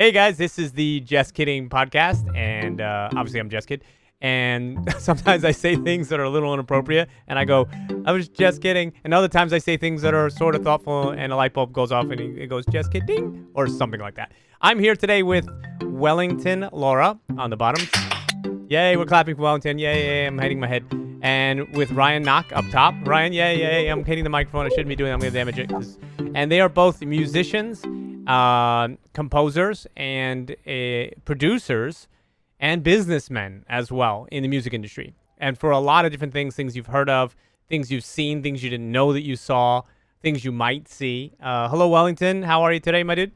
Hey guys, this is the Jeskidding podcast, and obviously I'm Jeskid. And sometimes I say things that are a little inappropriate, and I go, "I was just kidding." And other times I say things that are sort of thoughtful, and a light bulb goes off, and it goes "just kidding" or something like that. I'm here today with Wellington, Lora on the bottom. Yay, we're clapping for Wellington. Yay, I'm hitting my head. And with Ryan Nach up top. Ryan, yay, I'm hitting the microphone. I shouldn't be doing that. I'm going to damage it. And they are both musicians, composers, and producers, and businessmen as well in the music industry. And for a lot of different things you've heard of, things you've seen, things you didn't know that you saw, things you might see. Hello, Wellington. How are you today, my dude?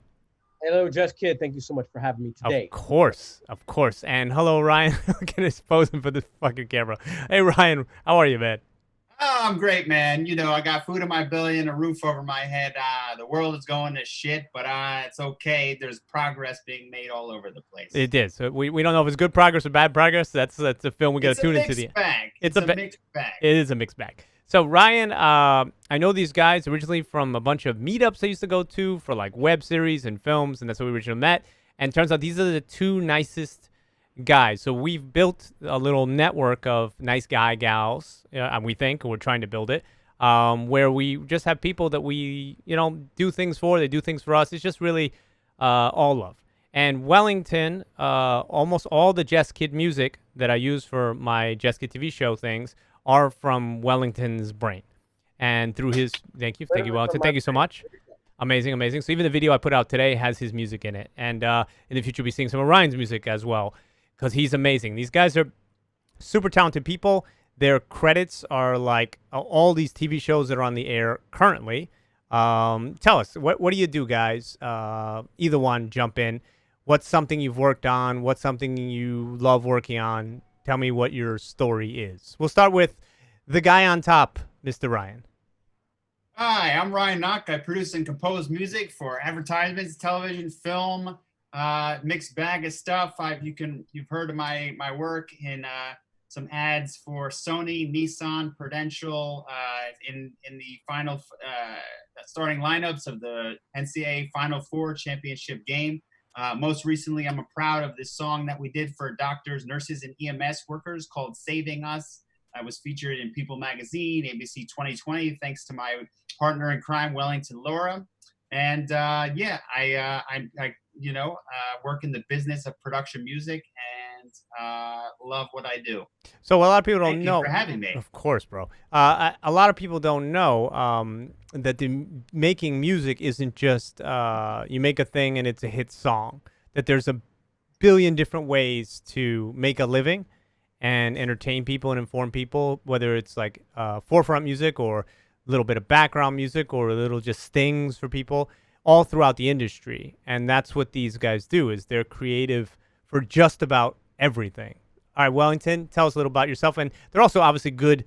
Hello, Just Kid. Thank you so much for having me Of today. course, of course. And hello, Ryan. Look at his posing for this fucking camera. Hey, Ryan, how are you, man? Oh, I'm great, man. I got food in my belly and a roof over my head. The world is going to shit, but it's okay. There's progress being made all over the place. It is. So we don't know if it's good progress or bad progress. That's a film we got to tune into. It's a mixed bag. It's a mixed bag. It is a mixed bag. So Ryan, I know these guys originally from a bunch of meetups I used to go to for like web series and films, and that's how we originally met. And turns out these are the two nicest guys. So we've built a little network of nice gals, and we think we're trying to build it, where we just have people that we, do things for. They do things for us. It's just really all love. And Wellington, almost all the Jess Kid music that I use for my Jess Kid TV show things are from Wellington's brain. And through his, thank you, Wellington. Thank you so much. Amazing. So even the video I put out today has his music in it. And in the future, we'll be seeing some of Ryan's music as well, because he's amazing. These guys are super talented people. Their credits are like all these TV shows that are on the air currently. Tell us, what do you do, guys? Either one, jump in. What's something you've worked on? What's something you love working on? Tell me what your story is. We'll start with the guy on top, Mr. Ryan. Hi, I'm Ryan Nach. I produce and compose music for advertisements, television, film, mixed bag of stuff. You've heard of my work in some ads for Sony, Nissan, Prudential, in the final starting lineups of the NCAA Final Four championship game. Most recently, I'm proud of this song that we did for doctors, nurses, and EMS workers called "Saving Us." I was featured in People Magazine, ABC 2020, thanks to my partner in crime, Wellington Lora. And I work in the business of production music and love what I do. So a lot of people don't know. Thank you for having me. Of course, bro. A lot of people don't know that making music isn't just you make a thing and it's a hit song. That there's a billion different ways to make a living and entertain people and inform people, whether it's like forefront music or a little bit of background music or a little just stings for people all throughout the industry. And that's what these guys do, is they're creative for just about everything. All right, Wellington, tell us a little about yourself. And they're also obviously good.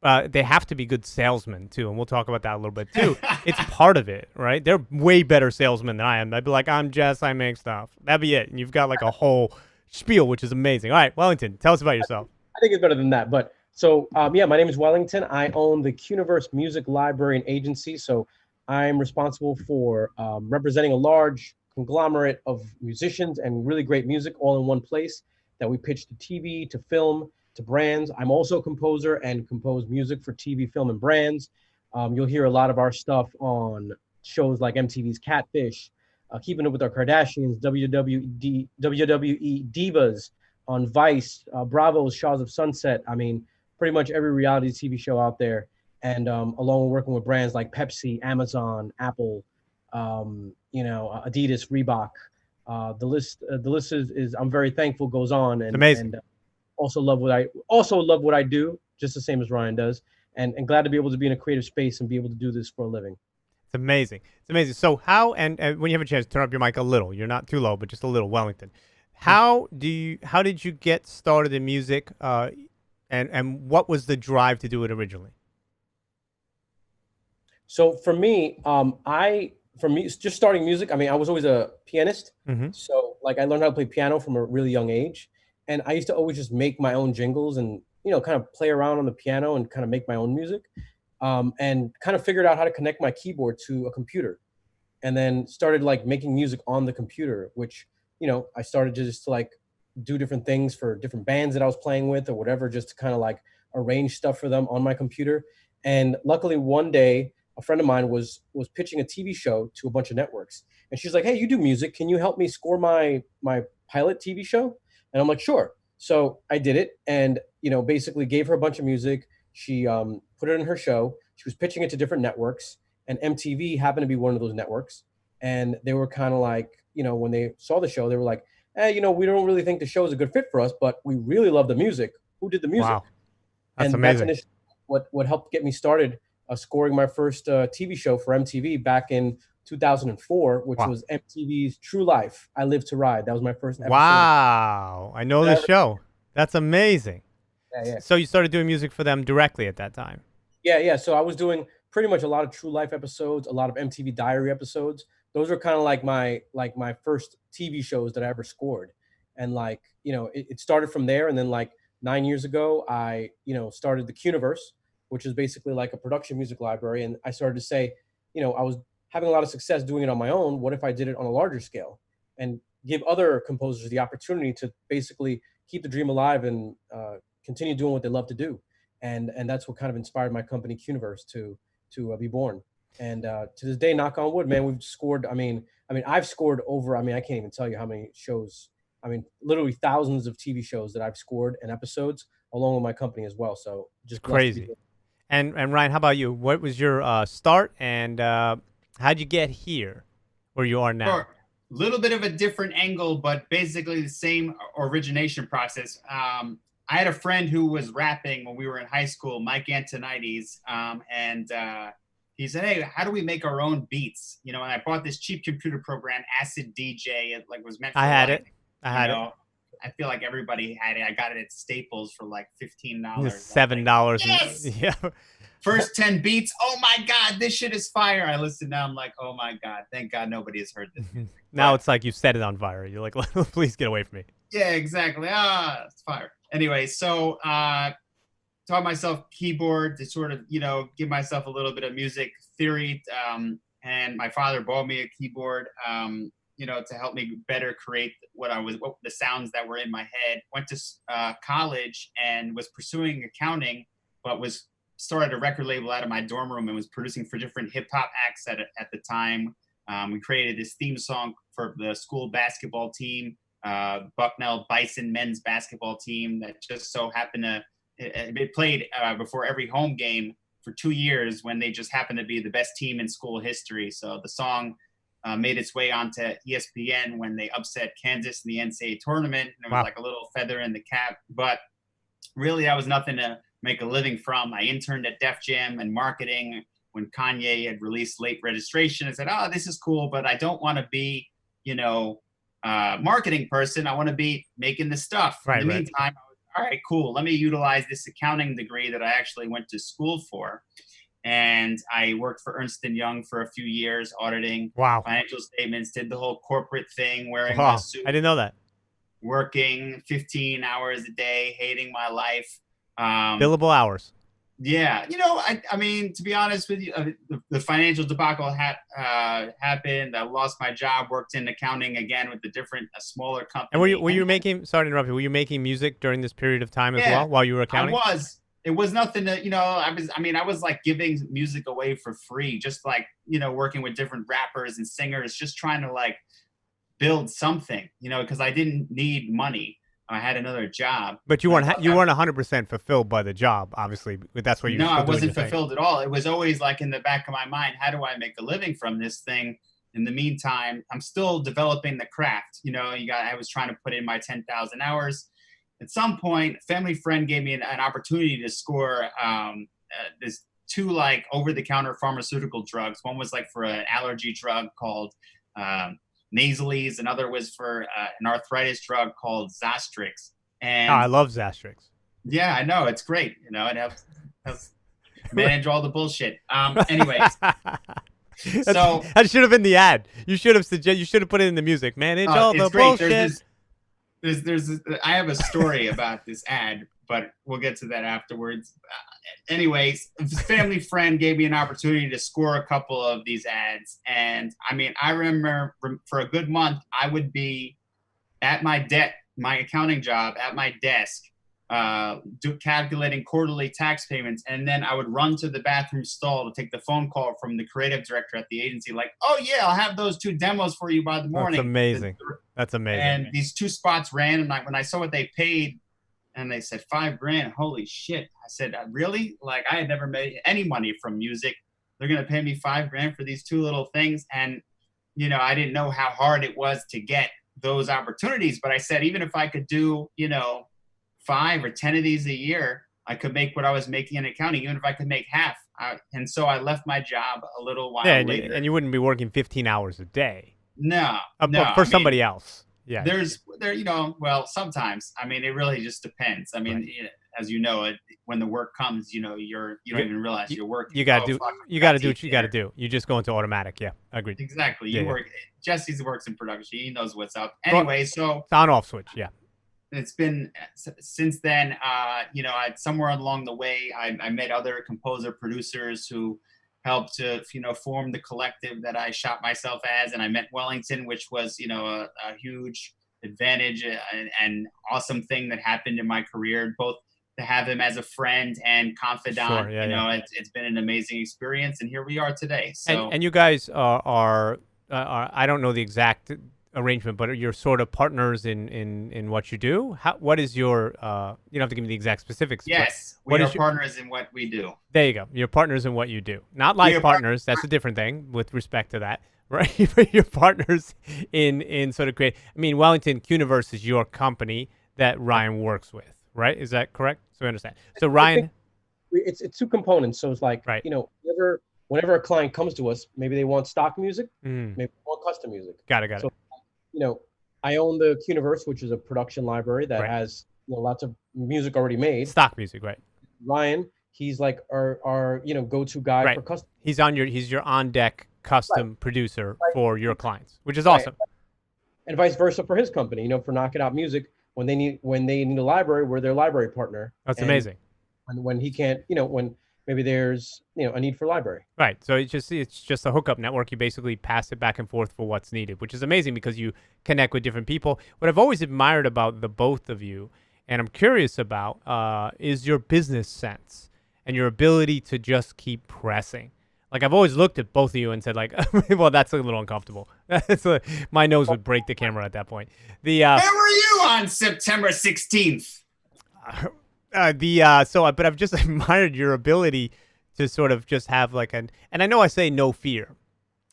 They have to be good salesmen too, and we'll talk about that a little bit too. It's part of it, right? They're way better salesmen than I am. I'd be like, I'm Jess, I make stuff. That'd be it. And you've got like a whole spiel, which is amazing. All right, Wellington, tell us about yourself. I think it's better than that. But so, my name is Wellington. I own the Qniverse Music Library and Agency. So I'm responsible for representing a large conglomerate of musicians and really great music all in one place that we pitch to TV, to film, to brands. I'm also a composer and compose music for TV, film, and brands. You'll hear a lot of our stuff on shows like MTV's Catfish, Keeping Up with Our Kardashians, WWE Divas, on Vice, Bravo's Shaws of Sunset. I mean, pretty much every reality TV show out there. And along with working with brands like Pepsi, Amazon, Apple, Adidas, Reebok. The list is I'm very thankful goes on. And amazing. And also love what I do, just the same as Ryan does. And glad to be able to be in a creative space and be able to do this for a living. It's amazing. So how, and when you have a chance, turn up your mic a little. You're not too low, but just a little, Wellington. How did you get started in music, and what was the drive to do it originally? So for me, just starting music, I mean, I was always a pianist. Mm-hmm. So like I learned how to play piano from a really young age. And I used to always just make my own jingles and, kind of play around on the piano and kind of make my own music. And kind of figured out how to connect my keyboard to a computer. and then started like making music on the computer, which, I started to just like do different things for different bands that I was playing with or whatever, just to kind of like arrange stuff for them on my computer. And luckily one day a friend of mine was pitching a TV show to a bunch of networks. And she's like, "Hey, you do music. Can you help me score my pilot TV show?" And I'm like, "Sure." So I did it, and basically gave her a bunch of music. She put it in her show. She was pitching it to different networks, and MTV happened to be one of those networks. And they were kind of like, when they saw the show, they were like, "Hey, we don't really think the show is a good fit for us, but we really love the music. Who did the music?" Wow. That's And amazing. that's what helped get me started scoring my first TV show for MTV back in 2004, which Wow. was MTV's True Life. I Live to Ride. That was my first episode. Wow. I know the show. That's amazing. Yeah. So you started doing music for them directly at that time. Yeah. So I was doing pretty much a lot of True Life episodes, a lot of MTV Diary episodes. Those are kind of like my first TV shows that I ever scored. And like, it started from there. And then like 9 years ago, I, started the Qniverse, which is basically like a production music library. And I started to say, I was having a lot of success doing it on my own. What if I did it on a larger scale and give other composers the opportunity to basically keep the dream alive and continue doing what they love to do? And that's what kind of inspired my company Qniverse to be born. And to this day, knock on wood, man, we've scored. I mean, I've scored over. I can't even tell you how many shows. Literally thousands of TV shows that I've scored and episodes along with my company as well. So just Crazy. And Ryan, how about you? What was your start, and how'd you get here where you are now? Sure. A little bit of a different angle, but basically the same origination process. I had a friend who was rapping when we were in high school, Mike Antonides, and he said, "Hey, how do we make our own beats?" And I bought this cheap computer program, Acid DJ. It like was meant for I had like, it. I had it. I feel like everybody had it. I got it at Staples for like $15. $7. Yes! Yeah. First 10 beats. Oh my God, this shit is fire. I listened now. I'm like, oh my God, thank God nobody has heard this music. Now it's like you set it on fire. You're like, please get away from me. Yeah, exactly. It's fire. Anyway, so taught myself keyboard to sort of, give myself a little bit of music theory. And my father bought me a keyboard, to help me better create what the sounds that were in my head. Went to college and was pursuing accounting, but started a record label out of my dorm room and was producing for different hip hop acts at the time. We created this theme song for the school basketball team, Bucknell Bison men's basketball team that just so happened to, it played before every home game for 2 years when they just happened to be the best team in school history. So the song made its way onto ESPN when they upset Kansas in the NCAA tournament. And it was like a little feather in the cap, but really that was nothing to make a living from. I interned at Def Jam and marketing when Kanye had released Late Registration. I said, "Oh, this is cool, but I don't want to be, marketing person. I want to be making the stuff." Right, in the meantime, I was, all right, cool. Let me utilize this accounting degree that I actually went to school for. And I worked for Ernst & Young for a few years, auditing financial statements, did the whole corporate thing, wearing a suit. I didn't know that. Working 15 hours a day, hating my life. Billable hours. Yeah. I mean, to be honest with you, the financial debacle happened. I lost my job, worked in accounting again with a smaller company. And were you making, sorry to interrupt you, were you making music during this period of time as well while you were accounting? I was. It was nothing to, I was like giving music away for free, just like, working with different rappers and singers, just trying to like build something, because I didn't need money. I had another job. But you weren't 100% fulfilled by the job, obviously. That's what you. No, I wasn't fulfilled at all. It was always like in the back of my mind, how do I make a living from this thing? In the meantime, I'm still developing the craft. I was trying to put in my 10,000 hours. At some point, a family friend gave me an opportunity to score this 2 like over-the-counter pharmaceutical drugs. One was like for an allergy drug called Nasales. Another was for an arthritis drug called Zostrix. And I love Zostrix. Yeah, I know. It's great. It helps manage all the bullshit. Anyways. That should have been the ad. You should have put it in the music. Manage all the bullshit. I have a story about this ad, but we'll get to that afterwards. Anyways, a family friend gave me an opportunity to score a couple of these ads, and I mean, I remember for a good month, I would be at my accounting job at my desk, calculating quarterly tax payments, and then I would run to the bathroom stall to take the phone call from the creative director at the agency, like, "Oh yeah, I'll have those 2 demos for you by the morning." That's amazing. That's amazing. And these 2 spots ran, and when I saw what they paid, and they said $5,000, holy shit! I said, "Really?" Like, I had never made any money from music. They're gonna pay me $5,000 for these 2 little things, and I didn't know how hard it was to get those opportunities. But I said, even if I could do, 5 or 10 of these a year, I could make what I was making in accounting, even if I could make half. And so I left my job a little while later. And you wouldn't be working 15 hours a day. No, for somebody else. Yeah. Well, sometimes. I mean, it really just depends. I mean, Right. As you know, when the work comes, you don't even realize you're working. You got to do what you got to do. You just go into automatic. Yeah, agreed. Exactly. Yeah, you work. Jesse works in production. He knows what's up. Anyway, so it's on off switch. Yeah. It's been since then. Somewhere along the way, I met other composer producers who helped to form the collective that I shot myself as, and I met Wellington, which was a huge advantage and awesome thing that happened in my career, both to have him as a friend and confidant. Sure, yeah. It's been an amazing experience, and here we are today. So and you guys are I don't know the exact arrangement, but you're sort of partners in what you do. What is your you don't have to give me the exact specifics. Yes, we are partners in what we do. There you go. You're partners in what you do. Not life partners. That's a different thing with respect to that, right? But you're partners in sort of create. I mean, Wellington Universe is your company that Ryan works with, right? Is that correct? So we understand. So Ryan, it's 2 components. So it's like, right. whenever a client comes to us, maybe they want stock music, Mm. maybe they want custom music. Got it. So, I own the Universe, which is a production library that Right. has lots of music already made. Stock music, right? Ryan, he's like our go-to guy Right. for custom. He's your on deck custom producer for your clients, which is Right. awesome. And vice versa for his company. For Knock It Out Music, when they need a library, we're their library partner. That's And amazing. when he can't, when maybe there's a need for library. Right. So it's just a hookup network. You basically pass it back and forth for what's needed, which is amazing because you connect with different people. What I've always admired about the both of you, and I'm curious about, is your business sense and your ability to just keep pressing. Like, I've always looked at both of you and said, like, well, that's a little uncomfortable. My nose would break the camera at that point. Where were you on September 16th? But I've just admired your ability to sort of just have and I know I say no fear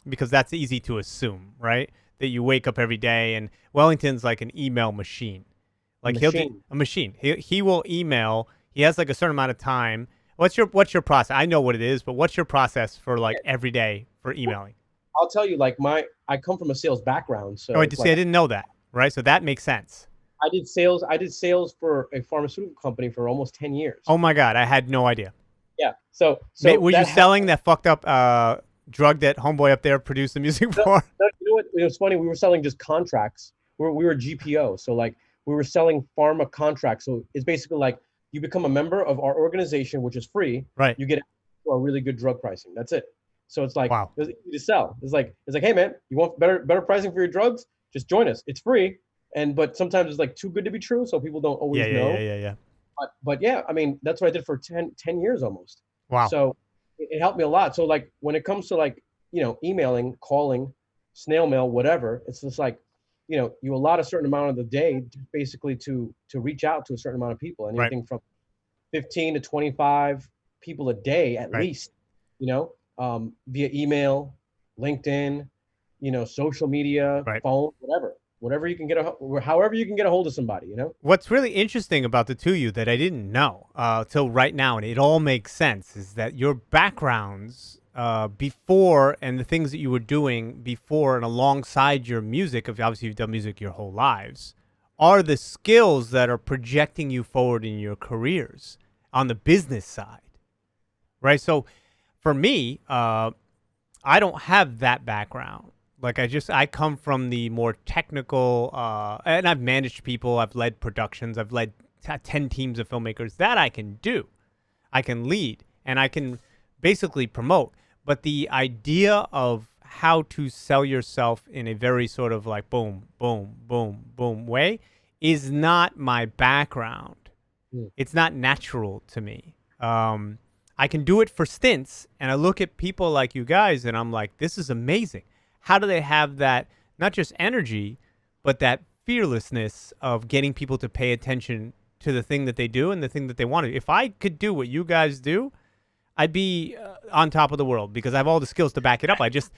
because that's easy to assume, right? That you wake up every day, and Wellington's like an email machine. Like he'll do a machine. He will email. He has like a certain amount of time. What's your process? I know what it is, but what's your process for every day for emailing? I'll tell you, I come from a sales background, so I didn't know that, right? So that makes sense. I did sales for a pharmaceutical company for almost 10 years. Oh my God, I had no idea. Yeah. So were you selling that fucked up drug that homeboy up there produced the music for? No, you know what? It was funny. We were selling just contracts. We were GPO, so we were selling pharma contracts. So it's basically like you become a member of our organization, which is free. Right. You get a really good drug pricing. That's it. So it's like, wow. It's easy to sell. It's like, hey man, you want better pricing for your drugs? Just join us. It's free. But sometimes it's too good to be true, so people don't always know. Yeah. But yeah, I mean, that's what I did for 10 years almost. Wow. So it helped me a lot. So when it comes to emailing, calling, snail mail, whatever, it's just you allot a certain amount of the day basically to reach out to a certain amount of people, anything from 15 to 25 people a day at least, via email, LinkedIn, social media, phone, whatever you can however you can get a hold of somebody, What's really interesting about the two of you that I didn't know till right now, and it all makes sense, is that your backgrounds before and the things that you were doing before and alongside your music, obviously you've done music your whole lives, are the skills that are projecting you forward in your careers on the business side, right? So for me, I don't have that background. Like I come from the more technical, and I've managed people, I've led productions, I've led 10 teams of filmmakers. That I can do. I can lead and I can basically promote. But the idea of how to sell yourself in a very sort of like boom, boom, boom, boom way is not my background. It's not natural to me. I can do it for stints, and I look at people like you guys, and I'm like, this is amazing. How do they have that, not just energy, but that fearlessness of getting people to pay attention to the thing that they do and the thing that they want to do? If I could do what you guys do, I'd be on top of the world because I have all the skills to back it up. I just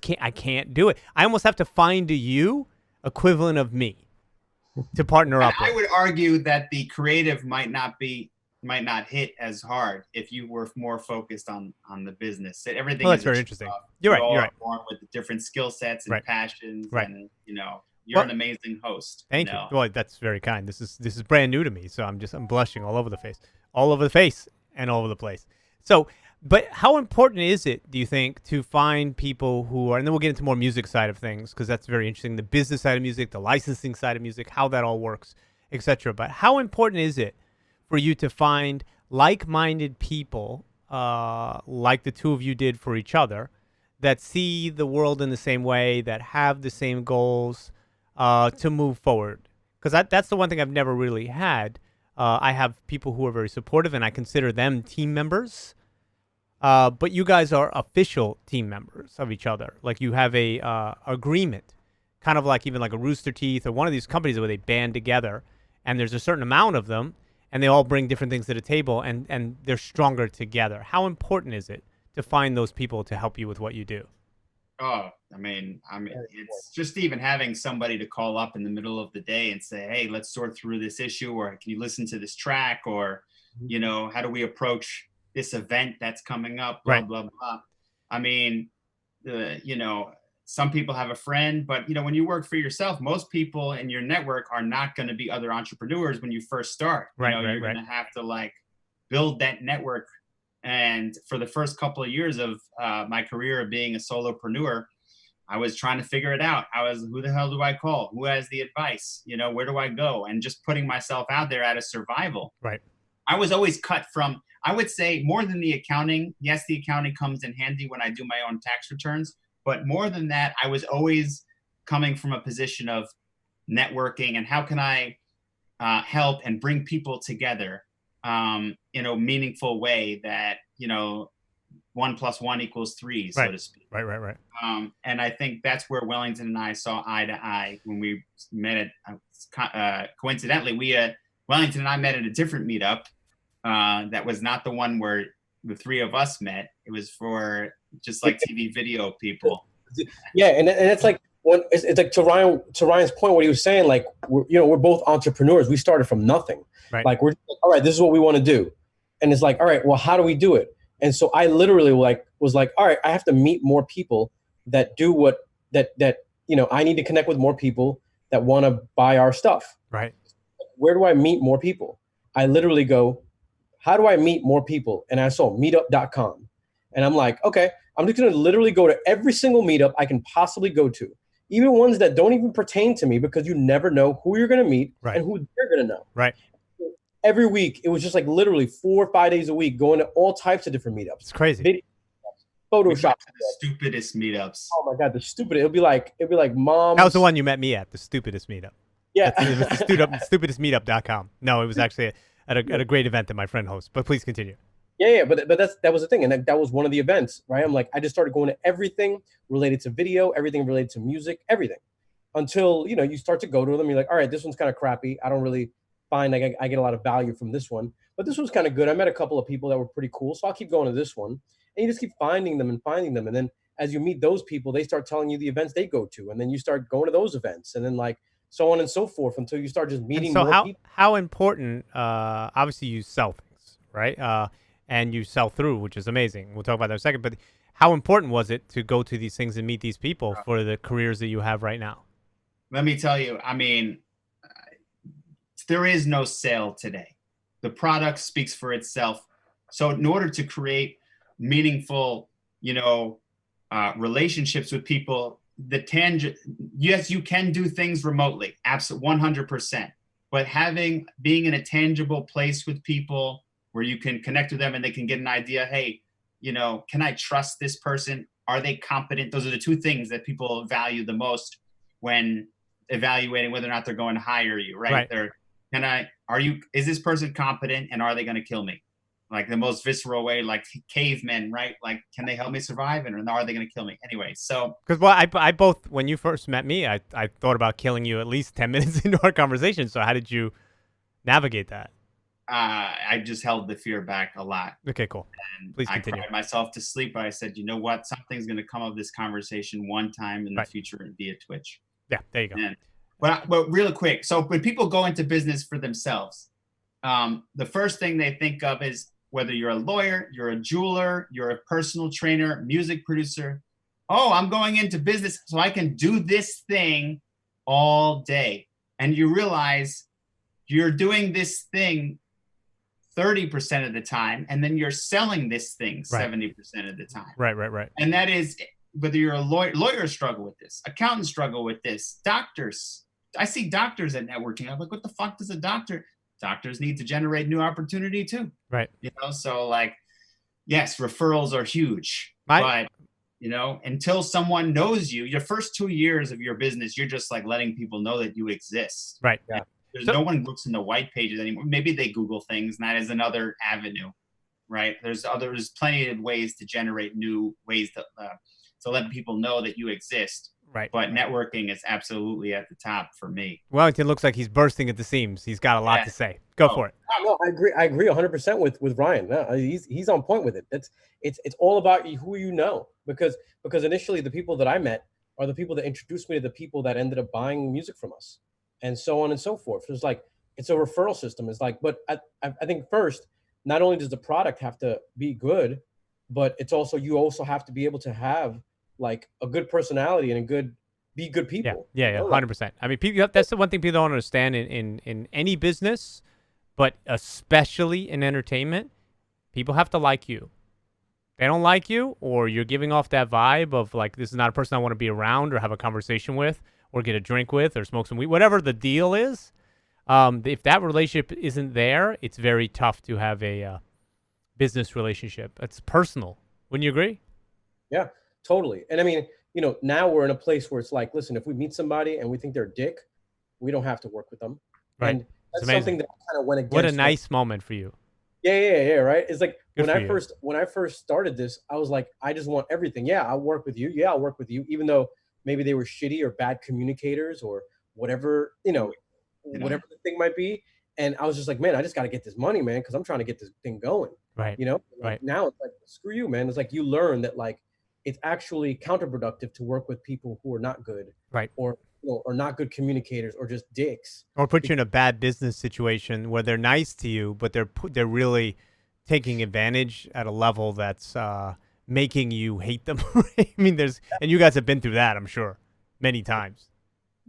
can't. I can't do it. I almost have to find a you equivalent of me to partner up with. I would argue that the creative might not hit as hard if you were more focused on the business. Everything. Well, that's very interesting. You're right. You're right. Born with different skill sets and passions, right. And you're an amazing host. Thank you. Well, that's very kind. This is brand new to me, so I'm blushing all over the face, and all over the place. So, but how important is it, do you think, to find people who are, and then we'll get into more music side of things because that's very interesting, the business side of music, the licensing side of music, how that all works, etc. But how important is it for you to find like-minded people, like the two of you did for each other, that see the world in the same way, that have the same goals, to move forward? Because that's the one thing I've never really had. I have people who are very supportive, and I consider them team members. But you guys are official team members of each other. Like you have a agreement, kind of like even like a Rooster Teeth or one of these companies where they band together, and there's a certain amount of them, and they all bring different things to the table, and they're stronger together. How important is it to find those people to help you with what you do? Oh, I mean, it's just even having somebody to call up in the middle of the day and say, hey, let's sort through this issue, or can you listen to this track, or, how do we approach this event that's coming up, blah, blah, blah. I mean, some people have a friend, but, when you work for yourself, most people in your network are not going to be other entrepreneurs when you first start. You're going to have to build that network. And for the first couple of years of my career of being a solopreneur, I was trying to figure it out. Who the hell do I call? Who has the advice? Where do I go? And just putting myself out there out of survival. Right. I was always cut from, I would say, more than the accounting. Yes, the accounting comes in handy when I do my own tax returns. But more than that, I was always coming from a position of networking and how can I help and bring people together in a meaningful way that, 1 + 1 = 3, so to speak. Right. And I think that's where Wellington and I saw eye to eye when we met at, coincidentally, Wellington and I met at a different meetup that was not the one where the three of us met. It was for just like TV video people. Yeah, and it's like, it's like to Ryan's point, what he was saying, like we're both entrepreneurs. We started from nothing. Right. Like we're like, all right, this is what we want to do, and it's like, all right, well, how do we do it? And so I literally was like, all right, I have to meet more people that do what that I need to connect with more people that want to buy our stuff. Right. Where do I meet more people? I literally go, how do I meet more people? And I saw meetup.com, and I'm like, okay, I'm just going to literally go to every single meetup I can possibly go to, even ones that don't even pertain to me, because you never know who you're going to meet and who they're going to know. Right. Every week, it was just like literally 4 or 5 days a week going to all types of different meetups. It's crazy. Video, Photoshop. The stupidest meetups. Oh my God, the stupidest. It'd be like mom. That was the one you met me at, the stupidest meetup. Yeah. It was the stupidestmeetup.com. No, it was actually at a great event that my friend hosts. But please continue. Yeah, but that was the thing, and that was one of the events, right? I'm like, I just started going to everything related to video, everything related to music, everything, until you start to go to them. You're like, all right, this one's kind of crappy. I don't really find like I get a lot of value from this one, but this one's kind of good. I met a couple of people that were pretty cool, so I'll keep going to this one, and you just keep finding them, and then as you meet those people, they start telling you the events they go to, and then you start going to those events, and then like so on and so forth until you start just meeting more people. How important? Obviously, you sell things, right? And you sell through, which is amazing. We'll talk about that in a second. But how important was it to go to these things and meet these people for the careers that you have right now? Let me tell you, I mean, there is no sale today. The product speaks for itself. So in order to create meaningful, relationships with people, the tangent, yes, you can do things remotely, absolutely 100%. But being in a tangible place with people where you can connect with them and they can get an idea, hey, can I trust this person? Are they competent? Those are the two things that people value the most when evaluating whether or not they're going to hire you, right? Is this person competent, and are they going to kill me? Like the most visceral way, like cavemen, right? Like, can they help me survive, and are they going to kill me? Anyway, so. Because, well, I both, when you first met me, I thought about killing you at least 10 minutes into our conversation. So how did you navigate that? I just held the fear back a lot. Okay, cool. And Please continue. I cried myself to sleep, but I said, you know what? Something's going to come of this conversation one time in the future via Twitch. Yeah, there you go. But really quick, so when people go into business for themselves, the first thing they think of is whether you're a lawyer, you're a jeweler, you're a personal trainer, music producer. Oh, I'm going into business so I can do this thing all day. And you realize you're doing this thing 30% of the time, and then you're selling this thing 70% of the time. Right. And that is whether you're a lawyers struggle with this, accountants struggle with this, doctors. I see doctors at networking. I'm like, what the fuck does a doctor? Doctors need to generate new opportunity too. Right. So like, yes, referrals are huge, but until someone knows you, your first 2 years of your business, you're just like letting people know that you exist. Right. Yeah. No one looks in the white pages anymore. Maybe they Google things, and that is another avenue, right? There's plenty of ways to generate new ways to let people know that you exist. Right. But networking is absolutely at the top for me. Wellington looks like he's bursting at the seams. He's got a lot to say. Go for it. No, I agree 100% with Ryan. No, he's on point with it. It's all about who you know, because initially the people that I met are the people that introduced me to the people that ended up buying music from us, and so on and so forth. It's like it's a referral system. It's like, but I think first, not only does the product have to be good, but you also have to be able to have like a good personality and be good people. Yeah, 100%. I mean, that's the one thing people don't understand in any business, but especially in entertainment. People have to like you. They don't like you, or you're giving off that vibe of like, this is not a person I want to be around or have a conversation with or get a drink with or smoke some weed, whatever the deal is. If that relationship isn't there, it's very tough to have a business relationship. It's personal. Wouldn't you agree? Yeah, totally. And I mean, now we're in a place where it's like, listen, if we meet somebody and we think they're a dick, we don't have to work with them. Right. And that's something that kind of went against. What a nice moment for you. Yeah, right. It's like Good when I first started this, I was like, I just want everything. Yeah, I'll work with you. Yeah, I'll work with you, even though maybe they were shitty or bad communicators or whatever, whatever the thing might be. And I was just like, man, I just got to get this money, man, because I'm trying to get this thing going. Right. Right. Now it's like, screw you, man. It's like you learn that like it's actually counterproductive to work with people who are not good, right, or not good communicators, or just dicks, or put you in a bad business situation where they're nice to you, but they're really taking advantage at a level that's making you hate them. I mean, and you guys have been through that, I'm sure, many times.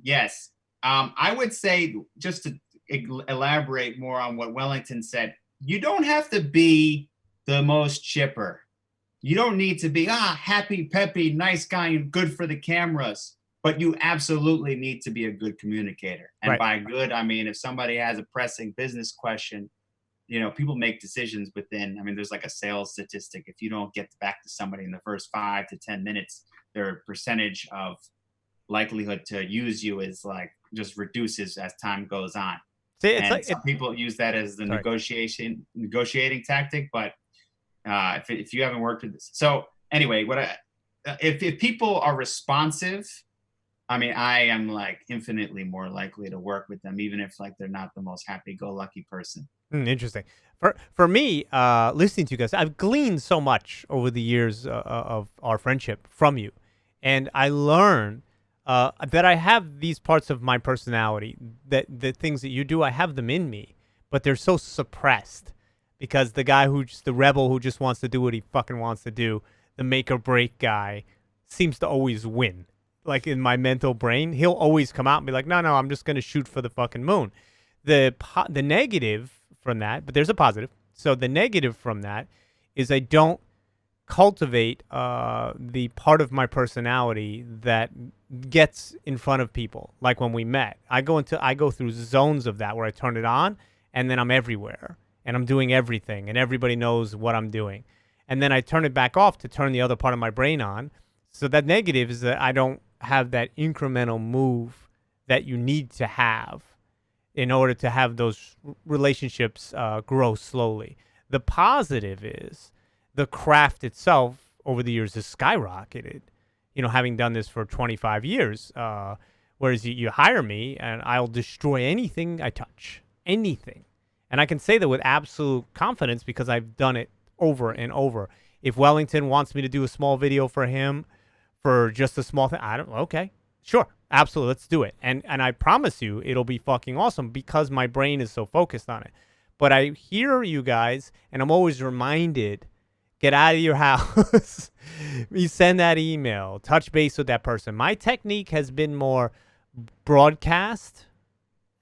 Yes. I would say, just to elaborate more on what Wellington said, you don't have to be the most chipper. You don't need to be happy, peppy, nice guy, and good for the cameras. But you absolutely need to be a good communicator. And by good, I mean, if somebody has a pressing business question, people make decisions within, there's like a sales statistic. If you don't get back to somebody in the first 5 to 10 minutes, their percentage of likelihood to use you is like just reduces as time goes on. See, some people use that as the negotiating tactic, but if you haven't worked with this. So anyway, if people are responsive, I am like infinitely more likely to work with them, even if like they're not the most happy-go-lucky person. Interesting. For me, listening to you guys, I've gleaned so much over the years of our friendship from you, and I learned that I have these parts of my personality, that the things that you do, I have them in me, but they're so suppressed because the rebel who just wants to do what he fucking wants to do, the make or break guy, seems to always win. Like in my mental brain, he'll always come out and be like, no, I'm just going to shoot for the fucking moon. The negative from that, but there's a positive. So the negative from that is I don't cultivate the part of my personality that gets in front of people. Like when we met, I go through zones of that where I turn it on, and then I'm everywhere and I'm doing everything and everybody knows what I'm doing. And then I turn it back off to turn the other part of my brain on. So that negative is that I don't have that incremental move that you need to have in order to have those relationships grow slowly. The positive is the craft itself over the years has skyrocketed. You know, having done this for 25 years, whereas you hire me and I'll destroy anything I touch, anything. And I can say that with absolute confidence because I've done it over and over. If Wellington wants me to do a small video for him for just a small thing, okay, sure, absolutely, let's do it. And I promise you it'll be fucking awesome because my brain is so focused on it. But I hear you guys, and I'm always reminded, get out of your house. You send that email, touch base with that person. My technique has been more broadcast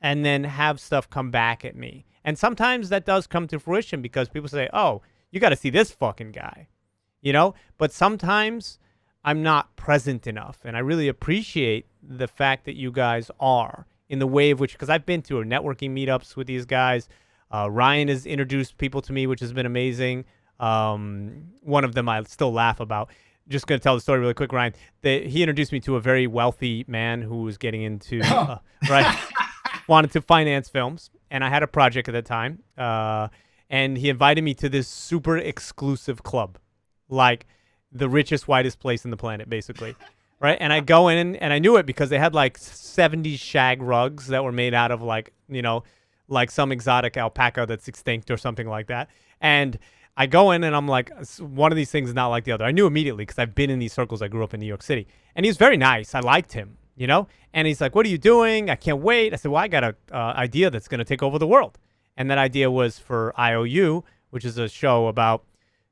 and then have stuff come back at me. And sometimes that does come to fruition because people say, oh, you got to see this fucking guy, you know? But sometimes I'm not present enough. And I really appreciate the fact that you guys are in the way of which, because I've been to networking meetups with these guys. Ryan has introduced people to me, which has been amazing. One of them I still laugh about. Just going to tell the story really quick, Ryan. He introduced me to a very wealthy man who was getting into, wanted to finance films. And I had a project at the time. And he invited me to this super exclusive club, like the richest, whitest place in the planet, basically. Right. And I go in and I knew it because they had like 70s shag rugs that were made out of like, you know, like some exotic alpaca that's extinct or something like that. And I go in and I'm like, one of these things is not like the other. I knew immediately because I've been in these circles. I grew up in New York City. And he was very nice. I liked him, you know. And he's like, what are you doing? I can't wait. I said, well, I got an idea that's going to take over the world. And that idea was for IOU, which is a show about,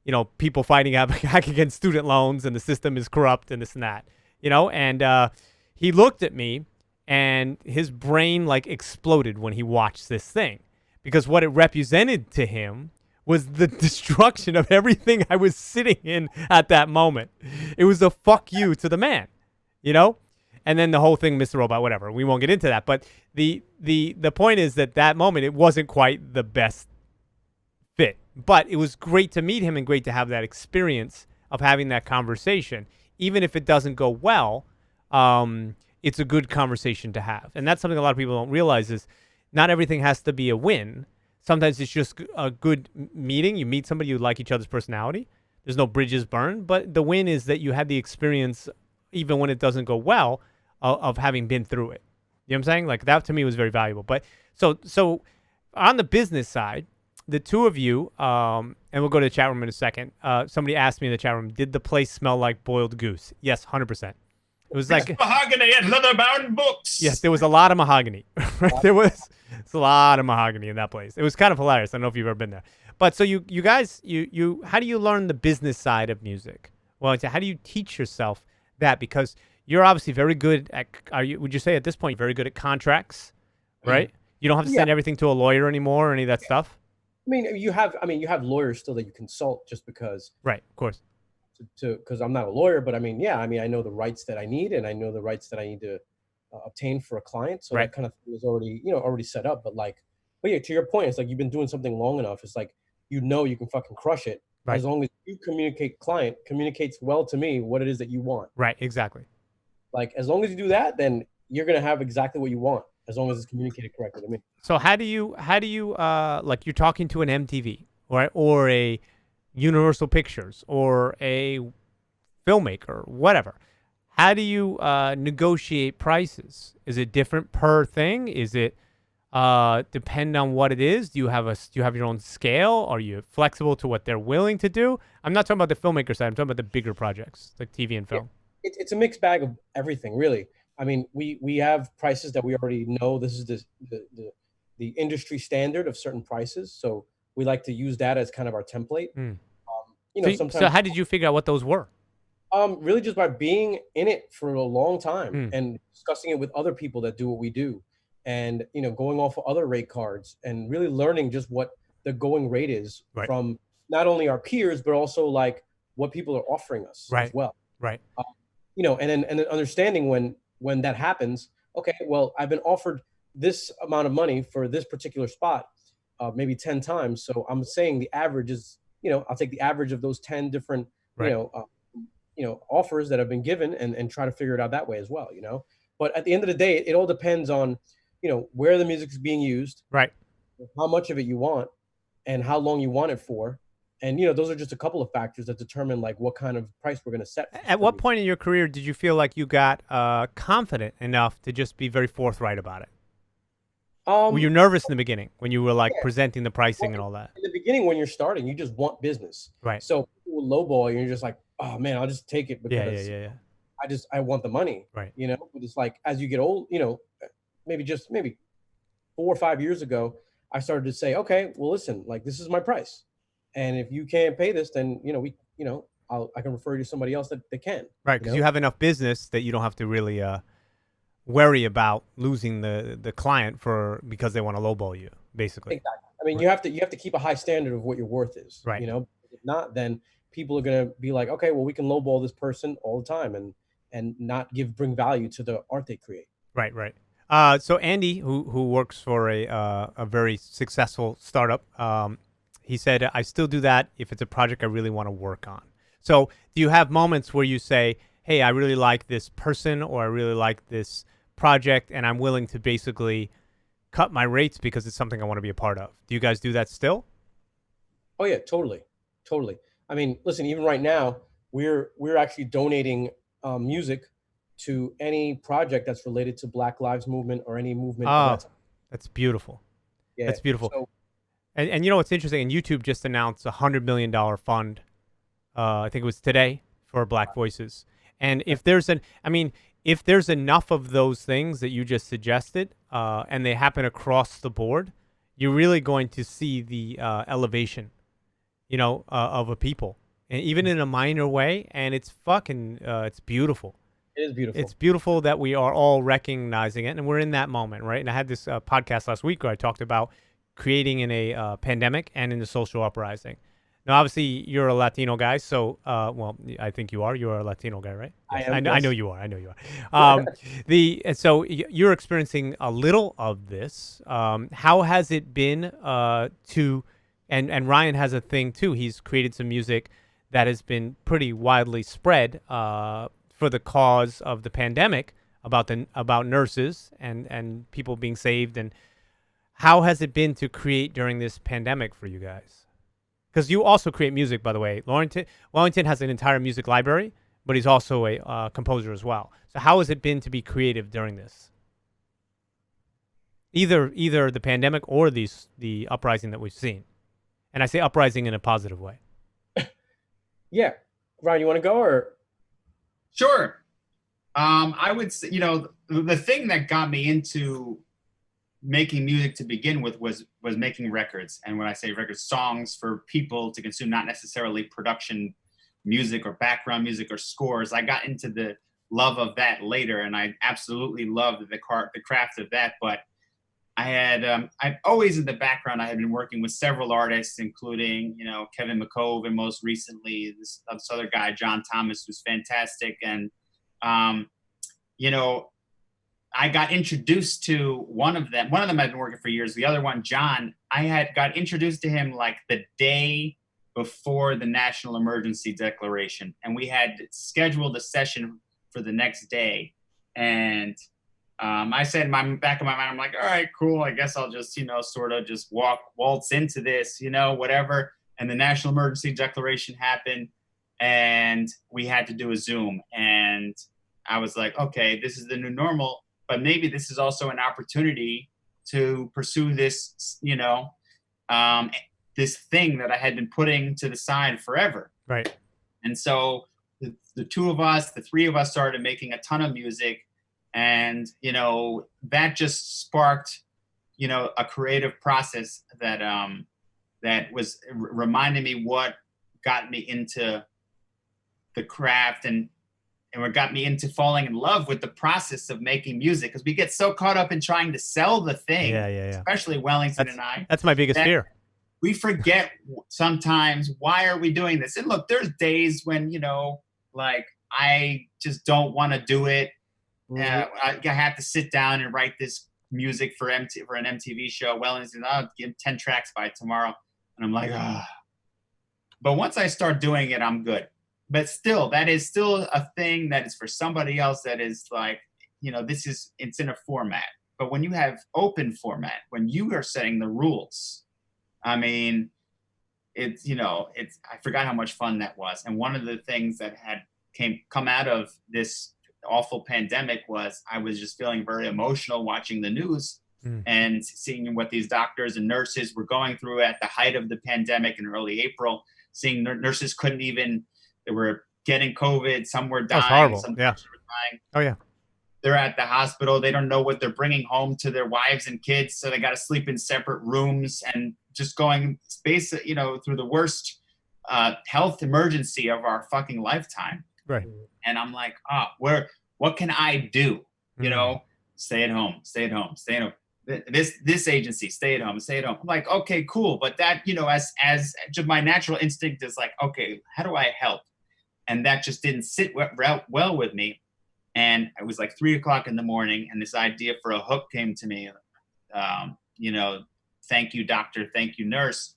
you know, people fighting back against student loans and the system is corrupt and this and that, you know. And he looked at me and his brain like exploded when he watched this thing because what it represented to him was the destruction of everything I was sitting in at that moment. It was a fuck you to the man, you know? And then the whole thing, Mr. Robot, whatever. We won't get into that. But the point is that moment, it wasn't quite the best fit. But it was great to meet him and great to have that experience of having that conversation. Even if it doesn't go well, it's a good conversation to have. And that's something a lot of people don't realize is not everything has to be a win. Sometimes it's just a good meeting. You meet somebody, you like each other's personality. There's no bridges burned. But the win is that you had the experience, even when it doesn't go well, of having been through it. You know what I'm saying? Like that to me was very valuable. But so on the business side, the two of you, and we'll go to the chat room in a second. Somebody asked me in the chat room, did the place smell like boiled goose? Yes, 100%. It was like mahogany and leather-bound books. Yes, there was a lot of mahogany. Right? It's a lot of mahogany in that place. It was kind of hilarious. I don't know if you've ever been there. But so you guys, how do you learn the business side of music? Well, how do you teach yourself that? Because you're obviously very good at, would you say at this point, you're very good at contracts, right? You don't have to send everything to a lawyer anymore or any of that stuff? I mean, you have lawyers still that you consult just because. Right, of course. Because I'm not a lawyer, but I mean, I know the rights that I need and I know the rights that I need to obtain for a client. So that kind of thing is already set up. But yeah, to your point, it's like you've been doing something long enough. It's like, you can fucking crush it. Right. As long as you client communicates well to me what it is that you want. Right, exactly. Like, as long as you do that, then you're going to have exactly what you want, as long as it's communicated correctly to me. So how do you like you're talking to an MTV, right? Or a Universal Pictures or a filmmaker, whatever. How do you negotiate prices? Is it different per thing? Is it depend on what it is? Do you have your own scale? Are you flexible to what they're willing to do? I'm not talking about the filmmaker side. I'm talking about the bigger projects like TV and film. It's a mixed bag of everything, really. I mean, we have prices that we already know. This is the industry standard of certain prices. So we like to use that as kind of our template. So how did you figure out what those were? Really just by being in it for a long time and discussing it with other people that do what we do, and going off of other rate cards and really learning just what the going rate is from not only our peers but also like what people are offering us Right. as well. Right. You know, and then understanding when that happens. Okay, well, I've been offered this amount of money for this particular spot, maybe 10 times. So I'm saying the average is, you know, I'll take the average of those 10 different, Right. you know, offers that have been given and try to figure it out that way as well, you know. But at the end of the day, it all depends on, you know, where the music is being used, Right. how much of it you want, and how long you want it for. And, you know, those are just a couple of factors that determine like what kind of price we're going to set. At what point in your career did you feel like you got confident enough to just be very forthright about it? Were you nervous in the beginning when you were like presenting the pricing and all that? In the beginning, when you're starting, you just want business. Right. So people will lowball you, and you're just like, oh man, I'll just take it because Yeah. I want the money. Right. You know, but it's like as you get old, you know, maybe 4 or 5 years ago, I started to say, okay, well, listen, like this is my price, and if you can't pay this, then I can refer you to somebody else that can. Right, because you have enough business that you don't have to really worry about losing the client because they want to lowball you, basically. Exactly. I mean, you have to keep a high standard of what your worth is. Right. You know, if not, then people are gonna be like, okay, well, we can lowball this person all the time and not bring value to the art they create. Right. So Andy, who works for a very successful startup, he said, I still do that if it's a project I really want to work on. So do you have moments where you say, hey, I really like this person or I really like this project and I'm willing to basically cut my rates because it's something I want to be a part of? Do you guys do that still? Oh yeah, totally. I mean, listen, even right now, we're actually donating music to any project that's related to Black Lives Movement or any movement. That's beautiful. Yeah, that's beautiful. So, and you know what's interesting? And YouTube just announced $100 million fund. I think it was today for Black Voices. And if there's enough of those things that you just suggested, and they happen across the board, you're really going to see the elevation, of a people, and even in a minor way. And it's it's beautiful. It is beautiful. It's beautiful that we are all recognizing it, and we're in that moment, right? And I had this podcast last week where I talked about creating in a pandemic and in the social uprising. Now, obviously, you're a Latino guy, so I think you are. You're a Latino guy, right? Yes. I am. I know you are. So you're experiencing a little of this. How has it been and Ryan has a thing too. He's created some music that has been pretty widely spread for the cause of the pandemic, about nurses and people being saved. And how has it been to create during this pandemic for you guys? Because you also create music, by the way. Wellington has an entire music library, but he's also a composer as well. So how has it been to be creative during this? Either the pandemic or the uprising that we've seen. And I say uprising in a positive way. Yeah. Ryan, you want to go or? Sure. I would say, the thing that got me into making music to begin with was making records. And when I say records, songs for people to consume, not necessarily production music or background music or scores. I got into the love of that later, and I absolutely loved the craft of that. But I've always in the background, I had been working with several artists, including, Kevin McCove, and most recently this other guy, John Thomas, who's fantastic. And, I got introduced to one of them. One of them I've been working for years. The other one, John, I had got introduced to him like the day before the national emergency declaration. And we had scheduled a session for the next day. And I said in my back of my mind, I'm like, all right, cool. I guess I'll just, sort of just waltz into this, whatever. And the national emergency declaration happened and we had to do a Zoom. And I was like, okay, this is the new normal. But maybe this is also an opportunity to pursue this, this thing that I had been putting to the side forever. Right. And so the three of us started making a ton of music. And, that just sparked, a creative process that was reminding me what got me into the craft and what got me into falling in love with the process of making music, because we get so caught up in trying to sell the thing, Yeah. especially Wellington and I. That's my biggest fear. we forget sometimes, why are we doing this? And look, there's days when, like I just don't want to do it. I have to sit down and write this music for an MTV show. Wellington, I'll give 10 tracks by tomorrow. And I'm like, ah. But once I start doing it, I'm good. But still, that is still a thing that is for somebody else that is like, it's in a format. But when you have open format, when you are setting the rules, I mean, I forgot how much fun that was. And one of the things that had come out of this awful pandemic was I was just feeling very emotional watching the news and seeing what these doctors and nurses were going through at the height of the pandemic in early April, seeing nurses they were getting COVID, some were dying, that's horrible. some Yeah. nurses were dying. Oh yeah. They're at the hospital. They don't know what they're bringing home to their wives and kids. So they got to sleep in separate rooms and just going through the worst health emergency of our fucking lifetime. Right. And I'm like, what can I do? Stay at home, stay at home, stay at home. This agency, stay at home, stay at home. I'm like, okay, cool. But that, as just my natural instinct is like, okay, how do I help? And that just didn't sit well with me. And it was like 3:00 in the morning, and this idea for a hook came to me. Thank you, doctor. Thank you, nurse.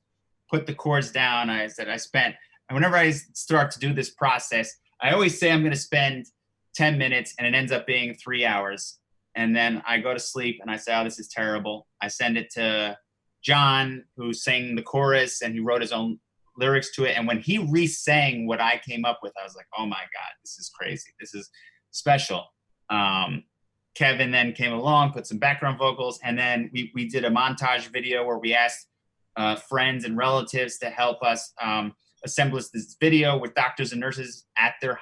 Put the chords down. I said, and whenever I start to do this process, I always say I'm going to spend 10 minutes, and it ends up being 3 hours. And then I go to sleep, and I say, oh, this is terrible. I send it to John, who sang the chorus, and he wrote his own lyrics to it. And when he re-sang what I came up with, I was like, oh my God, this is crazy. This is special. Kevin then came along, put some background vocals, and then we did a montage video where we asked friends and relatives to help us assemble this video with doctors and nurses at their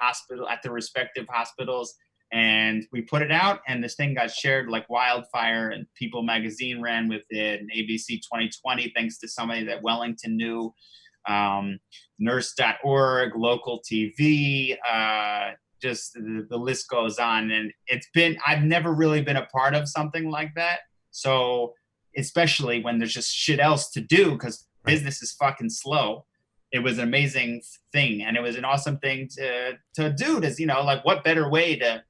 respective hospitals. And we put it out, and this thing got shared like wildfire, and People magazine ran with it, and ABC 2020, thanks to somebody that Wellington knew, nurse.org, local TV, just the list goes on. And I've never really been a part of something like that. So especially when there's just shit else to do, because business is fucking slow. It was an amazing thing. And it was an awesome thing to do. Like, what better way to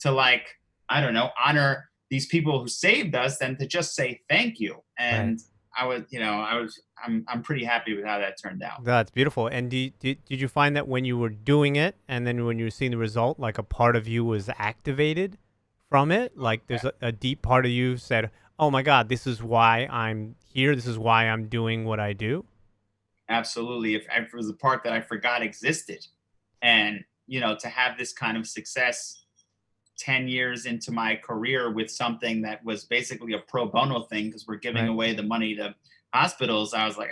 like, I don't know, honor these people who saved us than to just say thank you. And I'm pretty happy with how that turned out. That's beautiful. And did you find that when you were doing it, and then when you were seeing the result, like a part of you was activated from it? Like there's a deep part of you said, oh my God, this is why I'm here. This is why I'm doing what I do. Absolutely. If it was a part that I forgot existed, and, to have this kind of success 10 years into my career with something that was basically a pro bono thing, because we're giving away the money to hospitals. I was like,